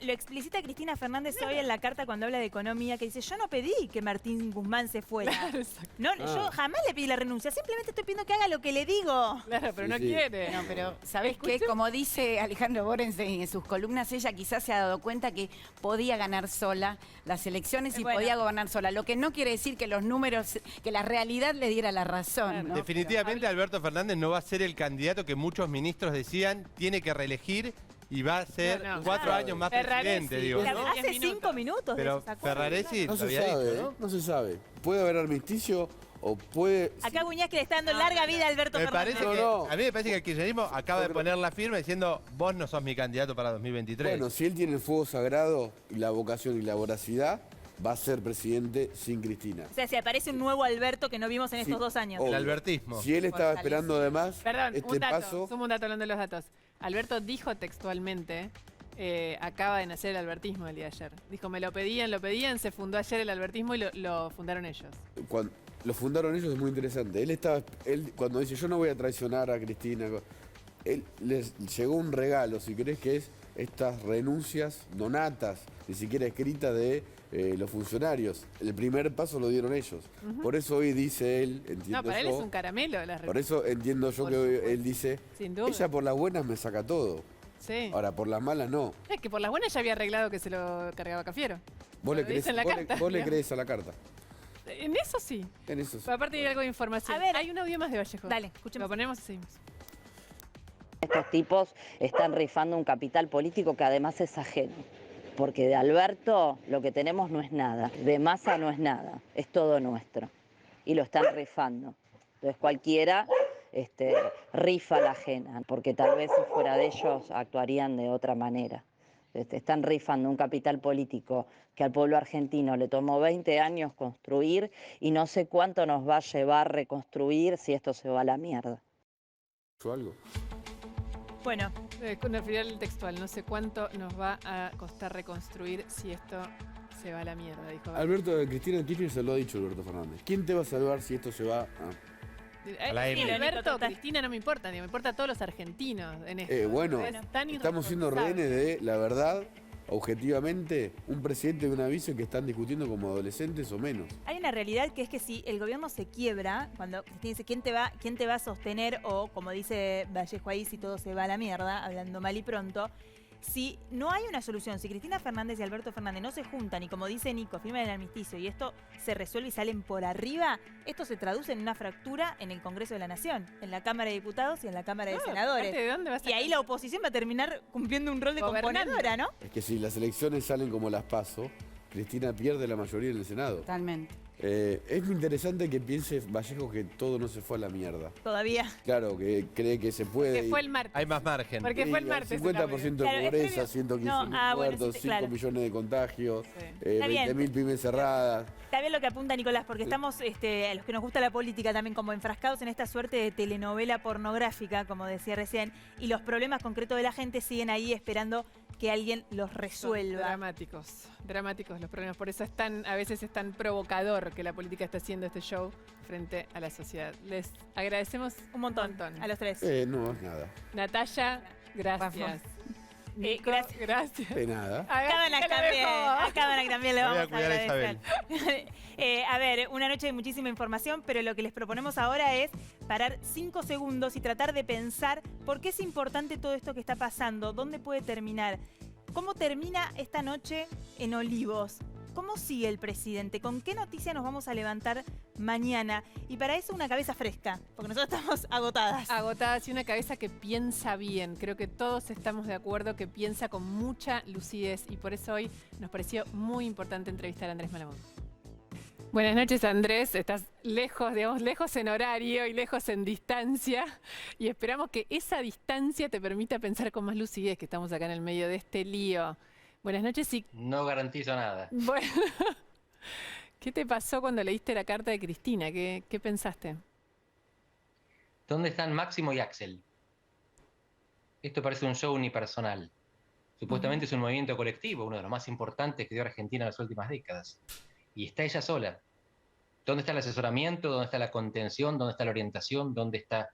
lo explicita Cristina Fernández hoy en la carta cuando habla de economía, que dice, yo no pedí que Martín Guzmán se fuera. Claro, exacto. No, yo jamás le pedí la renuncia, simplemente estoy pidiendo que haga lo que le digo. Claro, pero Sí, no sí. quiere. No, pero ¿sabés qué? Como dice Alejandro Borens en sus columnas, ella quizás se ha dado cuenta que podía ganar sola las elecciones y Bueno. podía gobernar sola. Lo que no quiere decir que los números, que la realidad le diera la razón. Claro. ¿no? Definitivamente Alberto Fernández no va a ser el candidato que muchos ministros decían tiene que reelegir y va a ser No, no. 4 Claro. años más Ferraresi. presidente, digo, Claro. ¿no? Hace 10 minutos. 5 minutos de Pero eso, ¿se acuerdan? Ferraresi No lo se había sabe, dicho, ¿no? no se sabe. Puede haber armisticio o puede... Acá Buñaz que le está dando larga vida a Alberto Me Fernández. parece No. a mí me parece que el kirchnerismo acaba de poner la firma diciendo vos no sos mi candidato para 2023. Bueno, si él tiene el fuego sagrado, y la vocación y la voracidad, va a ser presidente sin Cristina. O sea, si aparece un nuevo Alberto que no vimos en estos 2 años. obvio. El albertismo. Si él estaba Fortalecido. esperando además Perdón, este un dato. paso... Sumo un dato hablando de los datos. Alberto dijo textualmente, acaba de nacer el albertismo el día de ayer. Dijo, me lo pedían, se fundó ayer el albertismo y lo fundaron ellos. Cuando lo fundaron ellos es muy interesante. Él cuando dice yo no voy a traicionar a Cristina, él les llegó un regalo, si querés, que es estas renuncias donatas, ni siquiera escritas de los funcionarios. El primer paso lo dieron ellos. Por eso hoy dice él, entiendo No, para él yo, es un caramelo. por eso entiendo yo Por que hoy supuesto. él dice, Sin duda. ella por las buenas me saca todo. Sí. Ahora, por las malas no. Es que por las buenas ya había arreglado que se lo cargaba Cafiero. Vos, Lo le crees, dice en la vos, carta, vos le digamos. crees a la carta. En eso sí. En eso sí. Pero aparte hay algo de información. A ver. Hay un audio más de Vallejo. Dale, escuchemos. Lo ponemos y seguimos. Estos tipos están rifando un capital político que además es ajeno. Porque de Alberto lo que tenemos no es nada, de Massa no es nada, es todo nuestro. Y lo están rifando. Entonces cualquiera rifa la ajena, porque tal vez si fuera de ellos actuarían de otra manera. Están rifando un capital político que al pueblo argentino le tomó 20 años construir y no sé cuánto nos va a llevar reconstruir si esto se va a la mierda. ¿Yo algo? Bueno, Con el final textual, no sé cuánto nos va a costar reconstruir si esto se va a la mierda, dijo. Alberto, Cristina Kirchner se lo ha dicho Alberto Fernández. ¿Quién te va a salvar si esto se va a...? A la M. Alberto, Total. Cristina no me importa, me importa a todos los argentinos en esto. Bueno, Es tan estamos siendo irresponsable. rehenes de la verdad, objetivamente, un presidente de una vice que están discutiendo como adolescentes o menos. hay una realidad que es que si el gobierno se quiebra, cuando Cristina dice quién te va a sostener, o como dice Vallejo ahí, si todo se va a la mierda, hablando mal y pronto, si no hay una solución, si Cristina Fernández y Alberto Fernández no se juntan y como dice Nico, firman el armisticio y esto se resuelve y salen por arriba, esto se traduce en una fractura en el Congreso de la Nación, en la Cámara de Diputados y en la Cámara de Senadores. Aparte, ¿de dónde vas a Y ahí la oposición va a terminar cumpliendo un rol de Gobernando. componedora, ¿no? Es que si las elecciones salen como las PASO, Cristina pierde la mayoría en el Senado. Totalmente. Es muy interesante que piense Vallejo que todo no se fue a la mierda. Todavía. Claro, que cree que se puede. Que fue el martes. Hay más margen. Porque fue el Sí, martes. 50% Claro, de es pobreza, previo. 115 No, bueno, muertos, sí, 5 claro. millones de contagios, Sí. Está bien. 20.000 pymes cerradas. Está bien lo que apunta Nicolás, porque estamos, a los que nos gusta la política también, como enfrascados en esta suerte de telenovela pornográfica, como decía recién, y los problemas concretos de la gente siguen ahí esperando que alguien los Son resuelva. dramáticos los problemas. Por eso a veces es tan provocador que la política está haciendo este show frente a la sociedad. Les agradecemos Un montón, a los tres. No es nada. Natalia, gracias. Nico, gracias. gracias. De nada. A Cábanas también, a Cábanas también le Voy a vamos a cuidar a agradecer. A ver, una noche de muchísima información, pero lo que les proponemos ahora es parar 5 segundos y tratar de pensar por qué es importante todo esto que está pasando, dónde puede terminar, cómo termina esta noche en Olivos. ¿Cómo sigue el presidente? ¿Con qué noticia nos vamos a levantar mañana? Y para eso una cabeza fresca, porque nosotros estamos agotadas. Agotadas y una cabeza que piensa bien. Creo que todos estamos de acuerdo que piensa con mucha lucidez y por eso hoy nos pareció muy importante entrevistar a Andrés Malamud. Buenas noches, Andrés. Estás lejos, digamos, lejos en horario y lejos en distancia. Y esperamos que esa distancia te permita pensar con más lucidez, que estamos acá en el medio de este lío. Buenas noches y... No garantizo nada. Bueno, ¿qué te pasó cuando leíste la carta de Cristina? ¿Qué pensaste? ¿Dónde están Máximo y Axel? Esto parece un show unipersonal. Supuestamente es un movimiento colectivo, uno de los más importantes que dio Argentina en las últimas décadas. Y está ella sola. ¿Dónde está el asesoramiento? ¿Dónde está la contención? ¿Dónde está la orientación? ¿Dónde están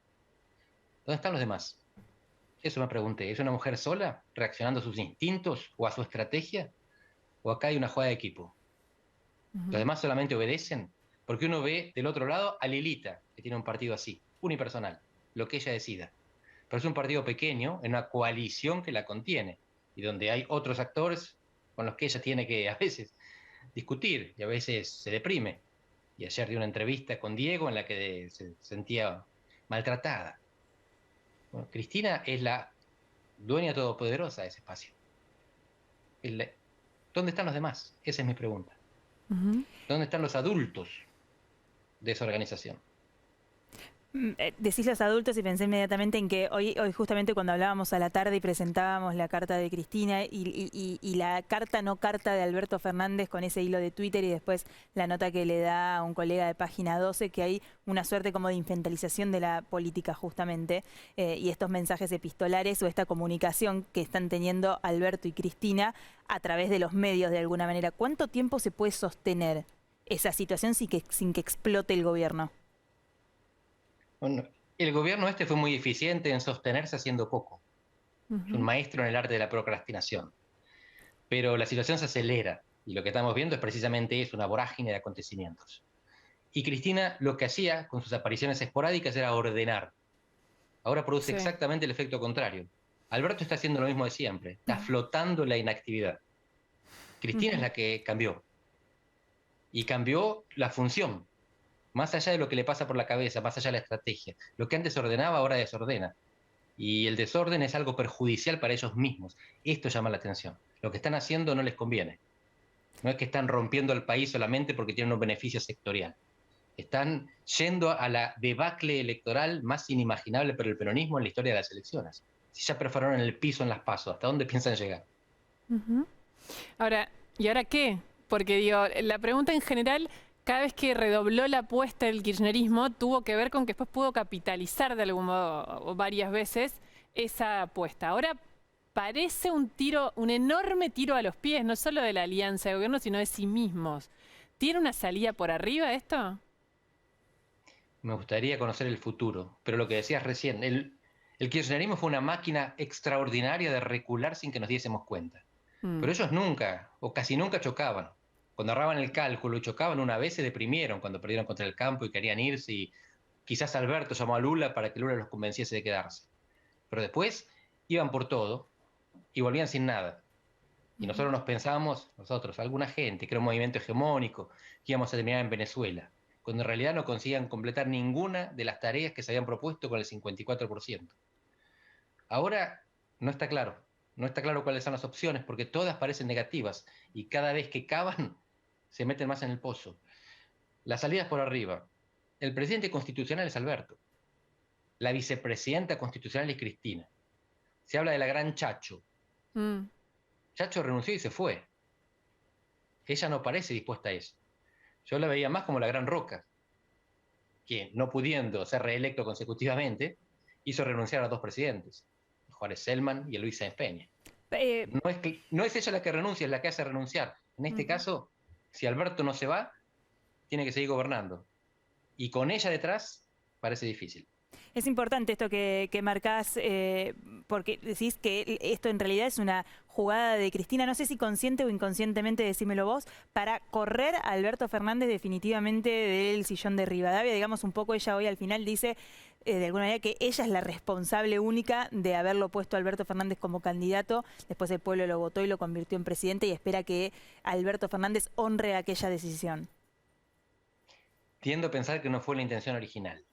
los demás? Eso me pregunté. ¿Es una mujer sola, reaccionando a sus instintos o a su estrategia? ¿O acá hay una jugada de equipo? ¿Los demás solamente obedecen? Porque uno ve del otro lado a Lilita, que tiene un partido así, unipersonal, lo que ella decida. Pero es un partido pequeño, en una coalición que la contiene, y donde hay otros actores con los que ella tiene que a veces discutir, y a veces se deprime. Y ayer dio una entrevista con Diego en la que se sentía maltratada. Bueno, Cristina es la dueña todopoderosa de ese espacio. ¿Dónde están los demás? Esa es mi pregunta. ¿Dónde están los adultos desorganización. Decís los adultos y pensé inmediatamente en que hoy justamente cuando hablábamos a la tarde y presentábamos la carta de Cristina y la carta no carta de Alberto Fernández con ese hilo de Twitter y después la nota que le da a un colega de Página 12, que hay una suerte como de infantilización de la política justamente, y estos mensajes epistolares o esta comunicación que están teniendo Alberto y Cristina a través de los medios de alguna manera. ¿Cuánto tiempo se puede sostener esa situación sin que explote el gobierno? Bueno, el gobierno este fue muy eficiente en sostenerse haciendo poco. Es un maestro en el arte de la procrastinación. Pero la situación se acelera y lo que estamos viendo es precisamente eso, una vorágine de acontecimientos. Y Cristina lo que hacía con sus apariciones esporádicas era ordenar. Ahora produce exactamente el efecto contrario. Alberto está haciendo lo mismo de siempre, está flotando la inactividad. Cristina es la que cambió. Y cambió la función. Más allá de lo que le pasa por la cabeza, más allá de la estrategia. Lo que antes ordenaba, ahora desordena. Y el desorden es algo perjudicial para ellos mismos. Esto llama la atención. Lo que están haciendo no les conviene. No es que están rompiendo el país solamente porque tienen un beneficio sectorial. Están yendo a la debacle electoral más inimaginable para el peronismo en la historia de las elecciones. Si ya perforaron el piso en las PASO, ¿hasta dónde piensan llegar? Ahora, ¿y ahora qué? Porque digo, la pregunta en general, cada vez que redobló la apuesta del kirchnerismo, tuvo que ver con que después pudo capitalizar de algún modo o varias veces esa apuesta. Ahora parece un enorme tiro a los pies, no solo de la alianza de gobierno, sino de sí mismos. ¿Tiene una salida por arriba esto? Me gustaría conocer el futuro, pero lo que decías recién, el kirchnerismo fue una máquina extraordinaria de recular sin que nos diésemos cuenta. Pero ellos nunca, o casi nunca chocaban. Cuando agarraban el cálculo y chocaban una vez, se deprimieron cuando perdieron contra el campo y querían irse, y quizás Alberto llamó a Lula para que Lula los convenciese de quedarse. Pero después iban por todo y volvían sin nada. Y nosotros nos pensábamos, alguna gente, que era un movimiento hegemónico, que íbamos a terminar en Venezuela, cuando en realidad no conseguían completar ninguna de las tareas que se habían propuesto con el 54%. Ahora no está claro cuáles son las opciones, porque todas parecen negativas, y cada vez que cavan, se meten más en el pozo. Las salidas por arriba. El presidente constitucional es Alberto. La vicepresidenta constitucional es Cristina. Se habla de la gran Chacho. Chacho renunció y se fue. Ella no parece dispuesta a eso. Yo la veía más como la gran Roca, que no pudiendo ser reelecto consecutivamente, hizo renunciar a 2 presidentes, Juárez Selman y a Luis Sáenz Peña. No es ella la que renuncia, es la que hace renunciar. En este caso, si Alberto no se va, tiene que seguir gobernando. Y con ella detrás, parece difícil. Es importante esto que marcás, porque decís que esto en realidad es una jugada de Cristina, no sé si consciente o inconscientemente, decímelo vos, para correr a Alberto Fernández definitivamente del sillón de Rivadavia. Digamos, un poco ella hoy al final dice, de alguna manera, que ella es la responsable única de haberlo puesto a Alberto Fernández como candidato. Después el pueblo lo votó y lo convirtió en presidente y espera que Alberto Fernández honre aquella decisión. Tiendo a pensar que no fue la intención original.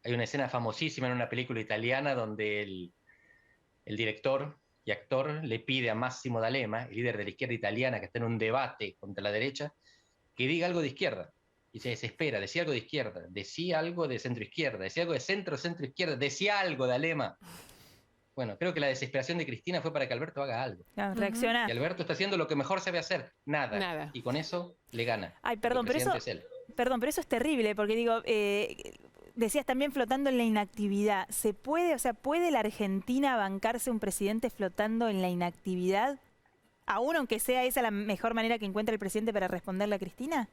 Hay una escena famosísima en una película italiana donde el director y actor le pide a Massimo D'Alema, el líder de la izquierda italiana que está en un debate contra la derecha, que diga algo de izquierda. Y se desespera, decía algo de izquierda, decía algo de centro-izquierda, decía algo de centro-izquierda, decía algo de D'Alema. Bueno, creo que la desesperación de Cristina fue para que Alberto haga algo. Reacciona. Y Alberto está haciendo lo que mejor sabe hacer, nada. Y con eso le gana. Ay, perdón, pero eso es terrible, porque digo, decías también flotando en la inactividad. ¿Se puede, puede la Argentina bancarse un presidente flotando en la inactividad? Aún aunque sea esa la mejor manera que encuentra el presidente para responderle a Cristina.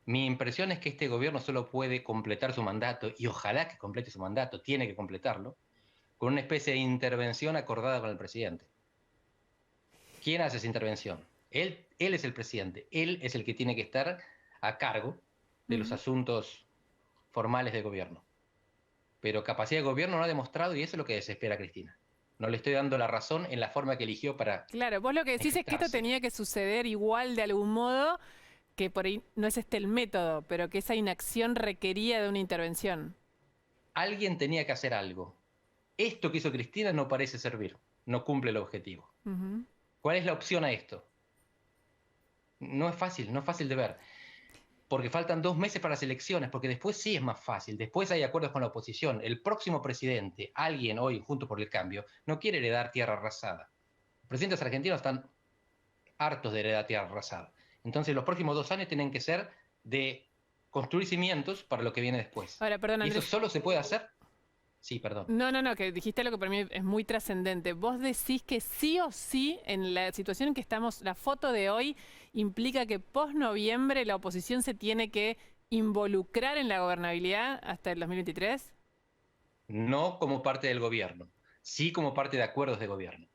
Mi impresión es que este gobierno solo puede completar su mandato, y ojalá que complete su mandato, tiene que completarlo, con una especie de intervención acordada con el presidente. ¿Quién hace esa intervención? Él es el presidente, él es el que tiene que estar a cargo de los asuntos formales del gobierno. Pero capacidad de gobierno no ha demostrado, y eso es lo que desespera a Cristina. No le estoy dando la razón en la forma que eligió para... Claro, vos lo que decís es que esto tenía que suceder igual de algún modo, que por ahí no es el método, pero que esa inacción requería de una intervención. Alguien tenía que hacer algo. Esto que hizo Cristina no parece servir, no cumple el objetivo. ¿Cuál es la opción a esto? No es fácil de ver. porque faltan 2 meses para las elecciones, porque después sí es más fácil, después hay acuerdos con la oposición. El próximo presidente, alguien hoy, Juntos por el Cambio, no quiere heredar tierra arrasada. Los presidentes argentinos están hartos de heredar tierra arrasada. Entonces los próximos 2 años tienen que ser de construir cimientos para lo que viene después. Ahora, perdón, ¿Y Andrés. eso solo se puede hacer? Sí, perdón. No, que dijiste algo que para mí es muy trascendente. Vos decís que sí o sí, en la situación en que estamos, la foto de hoy implica que post-noviembre la oposición se tiene que involucrar en la gobernabilidad hasta el 2023. No como parte del gobierno, sí como parte de acuerdos de gobierno.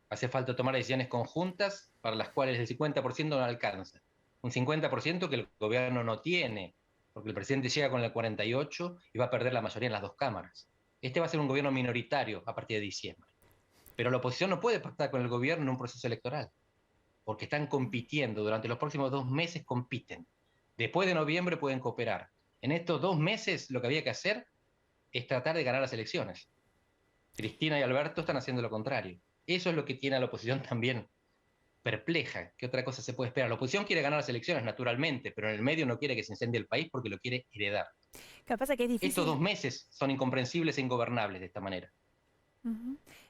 Hace falta tomar decisiones conjuntas para las cuales el 50% no alcanza. Un 50% que el gobierno no tiene, porque el presidente llega con el 48% y va a perder la mayoría en las 2 cámaras. Este va a ser un gobierno minoritario a partir de diciembre. Pero la oposición no puede pactar con el gobierno en un proceso electoral, porque están compitiendo. Durante los próximos 2 meses compiten. Después de noviembre pueden cooperar. En estos 2 meses lo que había que hacer es tratar de ganar las elecciones. Cristina y Alberto están haciendo lo contrario. Eso es lo que tiene a la oposición también perpleja. ¿Qué otra cosa se puede esperar? La oposición quiere ganar las elecciones, naturalmente, pero en el medio no quiere que se incendie el país porque lo quiere heredar. Capaz que es difícil. Estos 2 meses son incomprensibles e ingobernables de esta manera.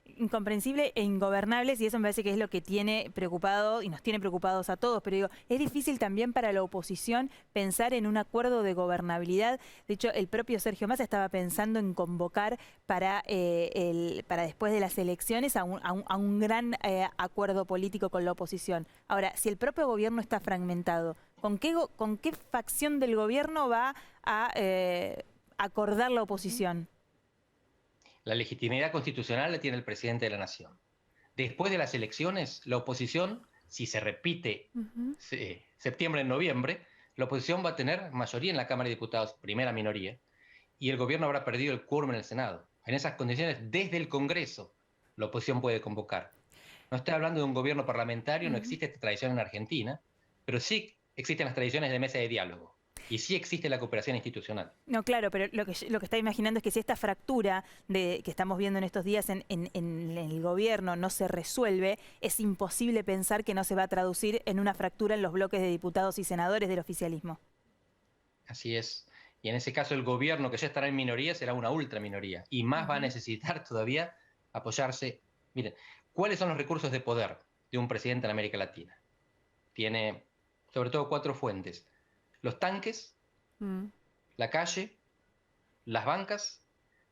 Incomprensible e ingobernables, y eso me parece que es lo que tiene preocupado y nos tiene preocupados a todos, pero digo, es difícil también para la oposición pensar en un acuerdo de gobernabilidad. De hecho, el propio Sergio Massa estaba pensando en convocar para después de las elecciones a un gran acuerdo político con la oposición. Ahora, si el propio gobierno está fragmentado, ¿con qué facción del gobierno va a acordar la oposición? La legitimidad constitucional la tiene el presidente de la Nación. Después de las elecciones, la oposición, si se repite septiembre en noviembre, la oposición va a tener mayoría en la Cámara de Diputados, primera minoría, y el gobierno habrá perdido el quórum en el Senado. En esas condiciones, desde el Congreso, la oposición puede convocar. No estoy hablando de un gobierno parlamentario, no existe esta tradición en Argentina, pero sí existen las tradiciones de mesa de diálogo. Y sí existe la cooperación institucional. No, claro, pero lo que está imaginando es que si esta fractura que estamos viendo en estos días en el gobierno no se resuelve, es imposible pensar que no se va a traducir en una fractura en los bloques de diputados y senadores del oficialismo. Así es. Y en ese caso el gobierno, que ya estará en minoría, será una ultraminoría. Y más va a necesitar todavía apoyarse. Miren, ¿cuáles son los recursos de poder de un presidente en América Latina? Tiene sobre todo 4 fuentes. Los tanques, la calle, las bancas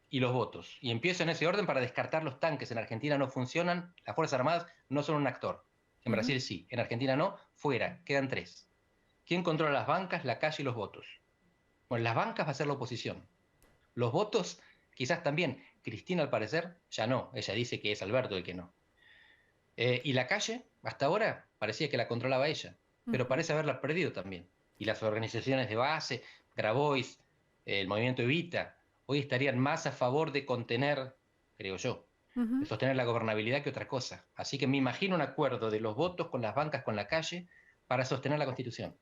y los votos. Y empiezo en ese orden para descartar los tanques. En Argentina no funcionan, las Fuerzas Armadas no son un actor. En Brasil sí, en Argentina no, fuera, quedan 3. ¿Quién controla las bancas, la calle y los votos? Bueno, las bancas va a ser la oposición. Los votos, quizás también. Cristina, al parecer, ya no. Ella dice que es Alberto el que no. Y la calle, hasta ahora, parecía que la controlaba ella, pero parece haberla perdido también. Y las organizaciones de base, Grabois, el movimiento Evita, hoy estarían más a favor de contener, creo yo, de sostener la gobernabilidad que otra cosa. Así que me imagino un acuerdo de los votos con las bancas, con la calle, para sostener la Constitución.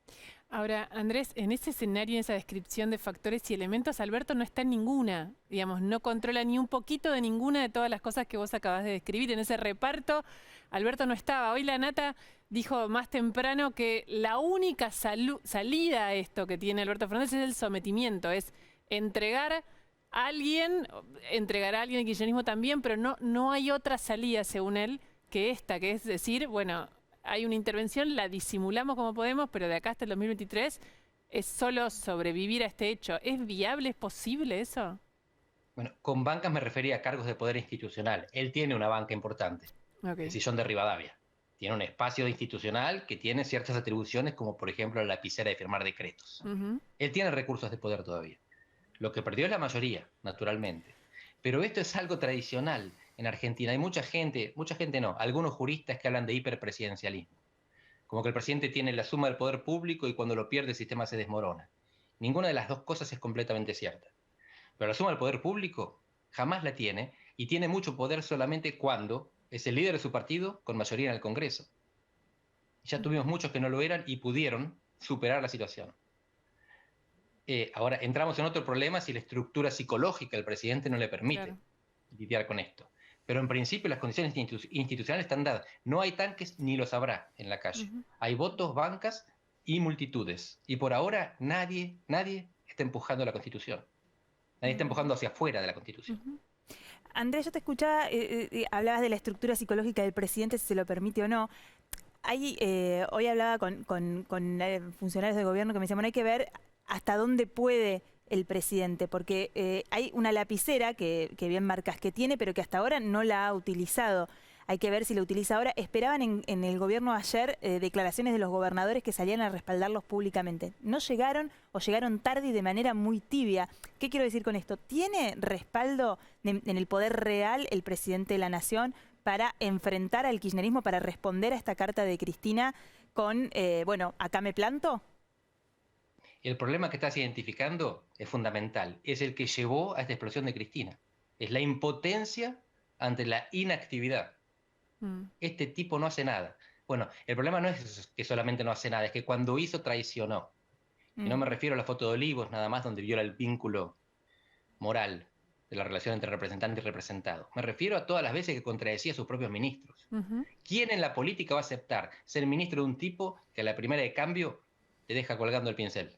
Ahora, Andrés, en ese escenario, en esa descripción de factores y elementos, Alberto no está en ninguna, digamos, no controla ni un poquito de ninguna de todas las cosas que vos acabás de describir. En ese reparto, Alberto no estaba. Hoy la Nata dijo más temprano que la única salida a esto que tiene Alberto Fernández es el sometimiento, es entregar a alguien el kirchnerismo también, pero no hay otra salida, según él, que esta, que es decir, bueno, hay una intervención, la disimulamos como podemos, pero de acá hasta el 2023 es solo sobrevivir a este hecho. ¿Es viable? ¿Es posible eso? Bueno, con bancas me refería a cargos de poder institucional. Él tiene una banca importante, el Sillón de Rivadavia. Tiene un espacio institucional que tiene ciertas atribuciones, como por ejemplo la lapicera de firmar decretos. Él tiene recursos de poder todavía. Lo que perdió es la mayoría, naturalmente. Pero esto es algo tradicional en Argentina. Hay mucha gente no, algunos juristas que hablan de hiperpresidencialismo. Como que el presidente tiene la suma del poder público y cuando lo pierde el sistema se desmorona. Ninguna de las dos cosas es completamente cierta. Pero la suma del poder público jamás la tiene y tiene mucho poder solamente cuando es el líder de su partido con mayoría en el Congreso. Ya tuvimos muchos que no lo eran y pudieron superar la situación. Ahora entramos en otro problema si la estructura psicológica del presidente no le permite lidiar con esto. Pero en principio las condiciones institucionales están dadas. No hay tanques ni los habrá en la calle. Hay votos, bancas y multitudes. Y por ahora nadie está empujando la Constitución. Nadie está empujando hacia afuera de la Constitución. Andrés, yo te escuchaba, hablabas de la estructura psicológica del presidente, si se lo permite o no. Hoy hablaba con funcionarios del gobierno que me decían, bueno, hay que ver hasta dónde puede el presidente, porque hay una lapicera que bien marcas que tiene, pero que hasta ahora no la ha utilizado. Hay que ver si la utiliza ahora. Esperaban en el gobierno ayer declaraciones de los gobernadores que salían a respaldarlos públicamente. No llegaron o llegaron tarde y de manera muy tibia. ¿Qué quiero decir con esto? ¿Tiene respaldo en el poder real el presidente de la Nación para enfrentar al kirchnerismo, para responder a esta carta de Cristina con, bueno, acá me planto? El problema que estás identificando es fundamental. Es el que llevó a esta explosión de Cristina. Es la impotencia ante la inactividad. Este tipo no hace nada. Bueno, el problema no es que solamente no hace nada, es que cuando hizo traicionó. Y no me refiero a la foto de Olivos nada más, donde viola el vínculo moral de la relación entre representante y representado. Me refiero a todas las veces que contradecía a sus propios ministros. ¿Quién en la política va a aceptar ser ministro de un tipo que a la primera de cambio te deja colgando el pincel?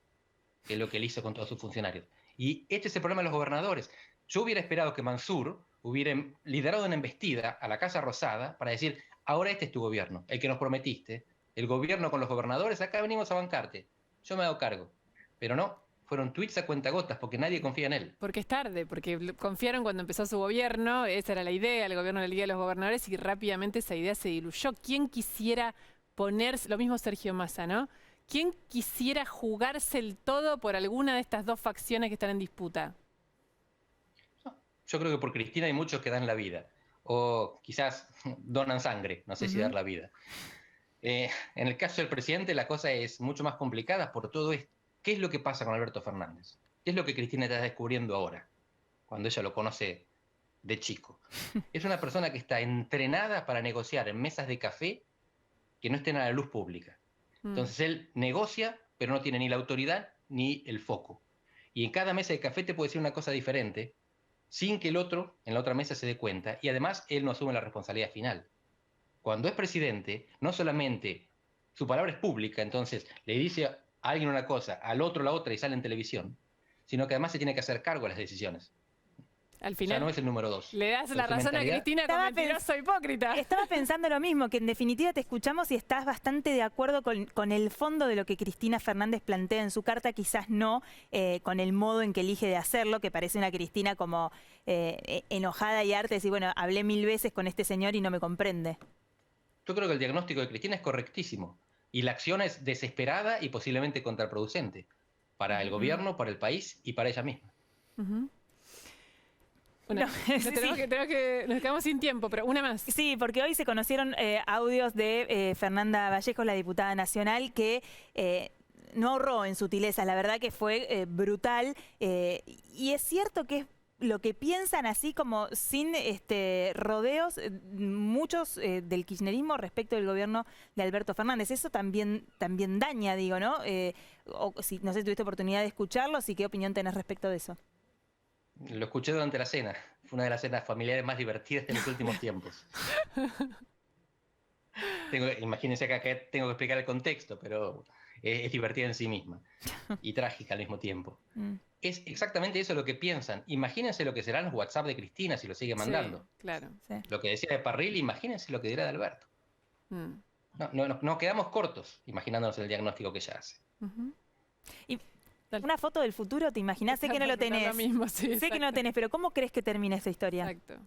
Que es lo que él hizo con todos sus funcionarios. Y este es el problema de los gobernadores. Yo hubiera esperado que Mansur hubiera liderado una embestida a la Casa Rosada para decir, ahora este es tu gobierno, el que nos prometiste, el gobierno con los gobernadores, acá venimos a bancarte, yo me hago cargo. Pero no, fueron tweets a cuentagotas porque nadie confía en él. Porque es tarde, porque confiaron cuando empezó su gobierno, esa era la idea, el gobierno de la Liga de los Gobernadores, y rápidamente esa idea se diluyó. ¿Quién quisiera ponerse, lo mismo Sergio Massa, ¿no? ¿Quién quisiera jugarse el todo por alguna de estas dos facciones que están en disputa? Yo creo que por Cristina hay muchos que dan la vida, o quizás donan sangre, no sé si dar la vida. En el caso del presidente la cosa es mucho más complicada por todo esto. ¿Qué es lo que pasa con Alberto Fernández? ¿Qué es lo que Cristina está descubriendo ahora, cuando ella lo conoce de chico? Es una persona que está entrenada para negociar en mesas de café que no estén a la luz pública. Entonces él negocia, pero no tiene ni la autoridad ni el foco. Y en cada mesa de café te puede decir una cosa diferente, sin que el otro en la otra mesa se dé cuenta, y además él no asume la responsabilidad final. Cuando es presidente, no solamente su palabra es pública, entonces le dice a alguien una cosa, al otro la otra y sale en televisión, sino que además se tiene que hacer cargo de las decisiones. Al final, o sea, no es el número 2. Le das la razón a Cristina como mentiroso hipócrita. Estaba pensando lo mismo, que en definitiva te escuchamos y estás bastante de acuerdo con el fondo de lo que Cristina Fernández plantea en su carta, quizás no con el modo en que elige de hacerlo, que parece una Cristina como enojada y harta, decir, bueno, hablé 1000 veces con este señor y no me comprende. Yo creo que el diagnóstico de Cristina es correctísimo y la acción es desesperada y posiblemente contraproducente para el gobierno, para el país y para ella misma. Bueno, nos quedamos sin tiempo, pero una más. Sí, porque hoy se conocieron audios de Fernanda Vallejos, la diputada nacional, que no ahorró en sutilezas. La verdad que fue brutal. Y es cierto que es lo que piensan así como sin rodeos muchos del kirchnerismo respecto del gobierno de Alberto Fernández. Eso también daña, digo, ¿no? No sé si tuviste oportunidad de escucharlo, así ¿qué opinión tenés respecto de eso? Lo escuché durante la cena. Fue una de las cenas familiares más divertidas de los últimos tiempos. Imagínense que acá tengo que explicar el contexto, pero es divertida en sí misma y trágica al mismo tiempo. Es exactamente eso lo que piensan. Imagínense lo que serán los WhatsApp de Cristina si lo sigue mandando. Sí, claro. Sí. Lo que decía de Parril, imagínense lo que dirá de Alberto. No quedamos cortos imaginándonos el diagnóstico que ella hace. Y una foto del futuro, ¿te imaginás? Sé que no lo tenés. Lo mismo, sí, sé que no lo tenés, pero ¿cómo crees que termina esta historia? Exacto.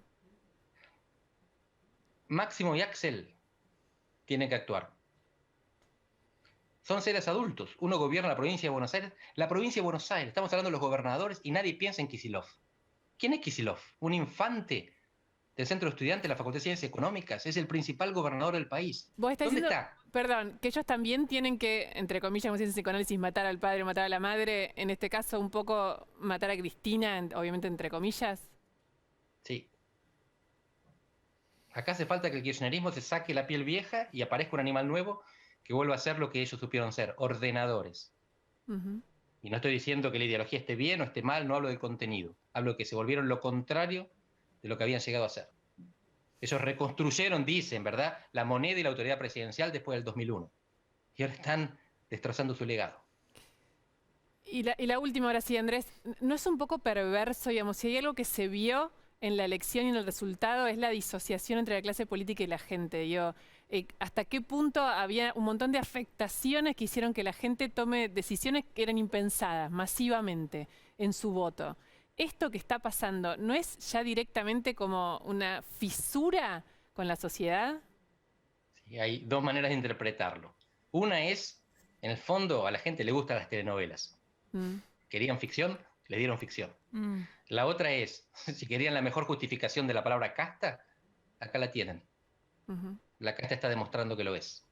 Máximo y Axel tienen que actuar. Son seres adultos. Uno gobierna la provincia de Buenos Aires. La provincia de Buenos Aires, estamos hablando de los gobernadores y nadie piensa en Kicillof. ¿Quién es Kicillof? Un infante del Centro de Estudiantes de la Facultad de Ciencias Económicas. Es el principal gobernador del país. ¿Dónde está? Perdón, que ellos también tienen que, entre comillas, como ciencias psicoanálisis, matar al padre, matar a la madre. En este caso, un poco matar a Cristina, obviamente entre comillas. Sí. Acá hace falta que el kirchnerismo se saque la piel vieja y aparezca un animal nuevo que vuelva a ser lo que ellos supieron ser, ordenadores. Y no estoy diciendo que la ideología esté bien o esté mal, no hablo del contenido. Hablo de que se volvieron lo contrario de lo que habían llegado a ser. Ellos reconstruyeron, dicen, ¿verdad?, la moneda y la autoridad presidencial después del 2001. Y ahora están destrozando su legado. Y la última, ahora sí, Andrés, ¿no es un poco perverso, digamos, si hay algo que se vio en la elección y en el resultado es la disociación entre la clase política y la gente? Digo, ¿hasta qué punto había un montón de afectaciones que hicieron que la gente tome decisiones que eran impensadas masivamente en su voto? ¿Esto que está pasando no es ya directamente como una fisura con la sociedad? Sí, hay dos maneras de interpretarlo. Una es, en el fondo, a la gente le gustan las telenovelas. Querían ficción, le dieron ficción. La otra es, si querían la mejor justificación de la palabra casta, acá la tienen. La casta está demostrando que lo es.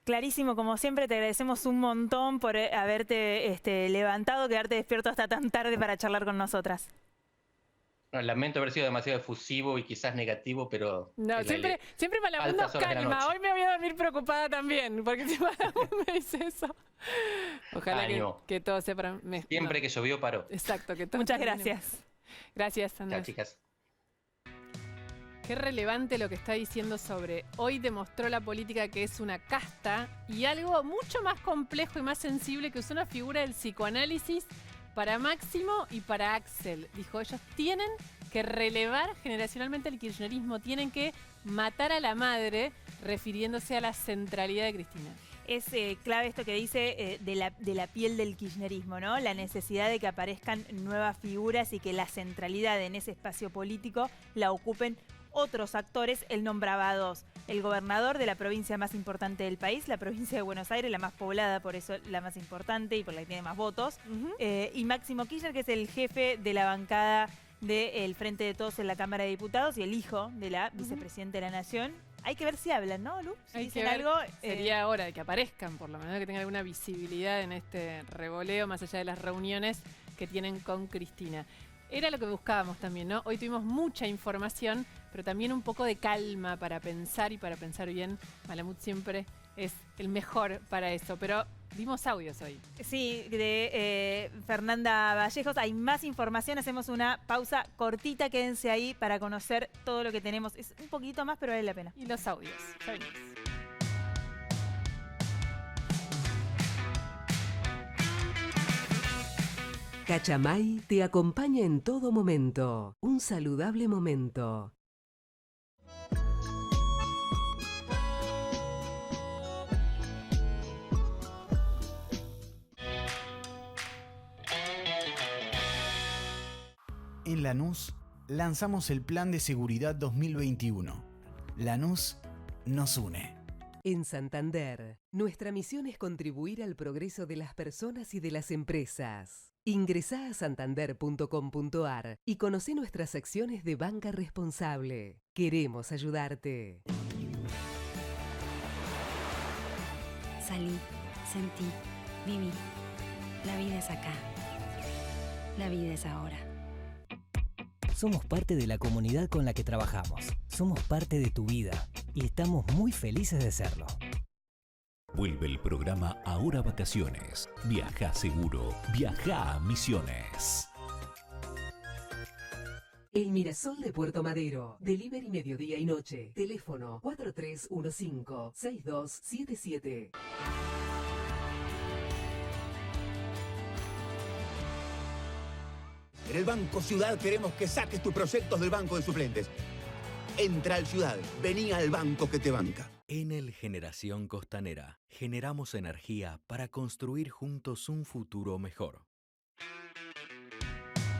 Clarísimo, como siempre, te agradecemos un montón por haberte levantado, quedarte despierto hasta tan tarde para charlar con nosotras. No, lamento haber sido demasiado efusivo y quizás negativo, pero... No, siempre me la mando calma. Hoy me voy a dormir preocupada también, porque si me dice eso. Ojalá que todo sea para... Siempre que llovió, paró. Exacto. Que todo Muchas gracias. Gracias, Andrés. Chao, chicas. Qué relevante lo que está diciendo sobre hoy demostró la política que es una casta y algo mucho más complejo y más sensible que usó una figura del psicoanálisis para Máximo y para Axel. Dijo, ellos tienen que relevar generacionalmente el kirchnerismo, tienen que matar a la madre, refiriéndose a la centralidad de Cristina. Es clave esto que dice de la piel del kirchnerismo, ¿no? La necesidad de que aparezcan nuevas figuras y que la centralidad en ese espacio político la ocupen otros actores. Él nombraba a dos: el gobernador de la provincia más importante del país, la provincia de Buenos Aires, la más poblada, por eso la más importante y por la que tiene más votos, y Máximo Kirchner, que es el jefe de la bancada del Frente de Todos en la Cámara de Diputados y el hijo de la vicepresidenta de la Nación. Hay que ver si hablan, ¿no, Lu? Si dicen algo. Sería hora de que aparezcan, por lo menos, que tengan alguna visibilidad en este revoleo, más allá de las reuniones que tienen con Cristina. Era lo que buscábamos también, ¿no? Hoy tuvimos mucha información, pero también un poco de calma para pensar y para pensar bien. Malamud siempre es el mejor para eso, pero dimos audios hoy. Sí, de Fernanda Vallejos. Hay más información, hacemos una pausa cortita, quédense ahí para conocer todo lo que tenemos. Es un poquito más, pero vale la pena. Y los audios, ya venimos. Cachamay te acompaña en todo momento. Un saludable momento. En Lanús lanzamos el Plan de Seguridad 2021. Lanús nos une. En Santander, nuestra misión es contribuir al progreso de las personas y de las empresas. Ingresá a santander.com.ar y conocé nuestras acciones de banca responsable. Queremos ayudarte. Salí, sentí, viví. La vida es acá. La vida es ahora. Somos parte de la comunidad con la que trabajamos. Somos parte de tu vida y estamos muy felices de serlo. Vuelve el programa Ahora Vacaciones. Viaja seguro. Viaja a Misiones. El Mirasol de Puerto Madero. Delivery mediodía y noche. Teléfono 4315-6277. En el Banco Ciudad queremos que saques tus proyectos del banco de suplentes. Entra al Ciudad, vení al banco que te banca. Enel Generación Costanera. Generamos energía para construir juntos un futuro mejor.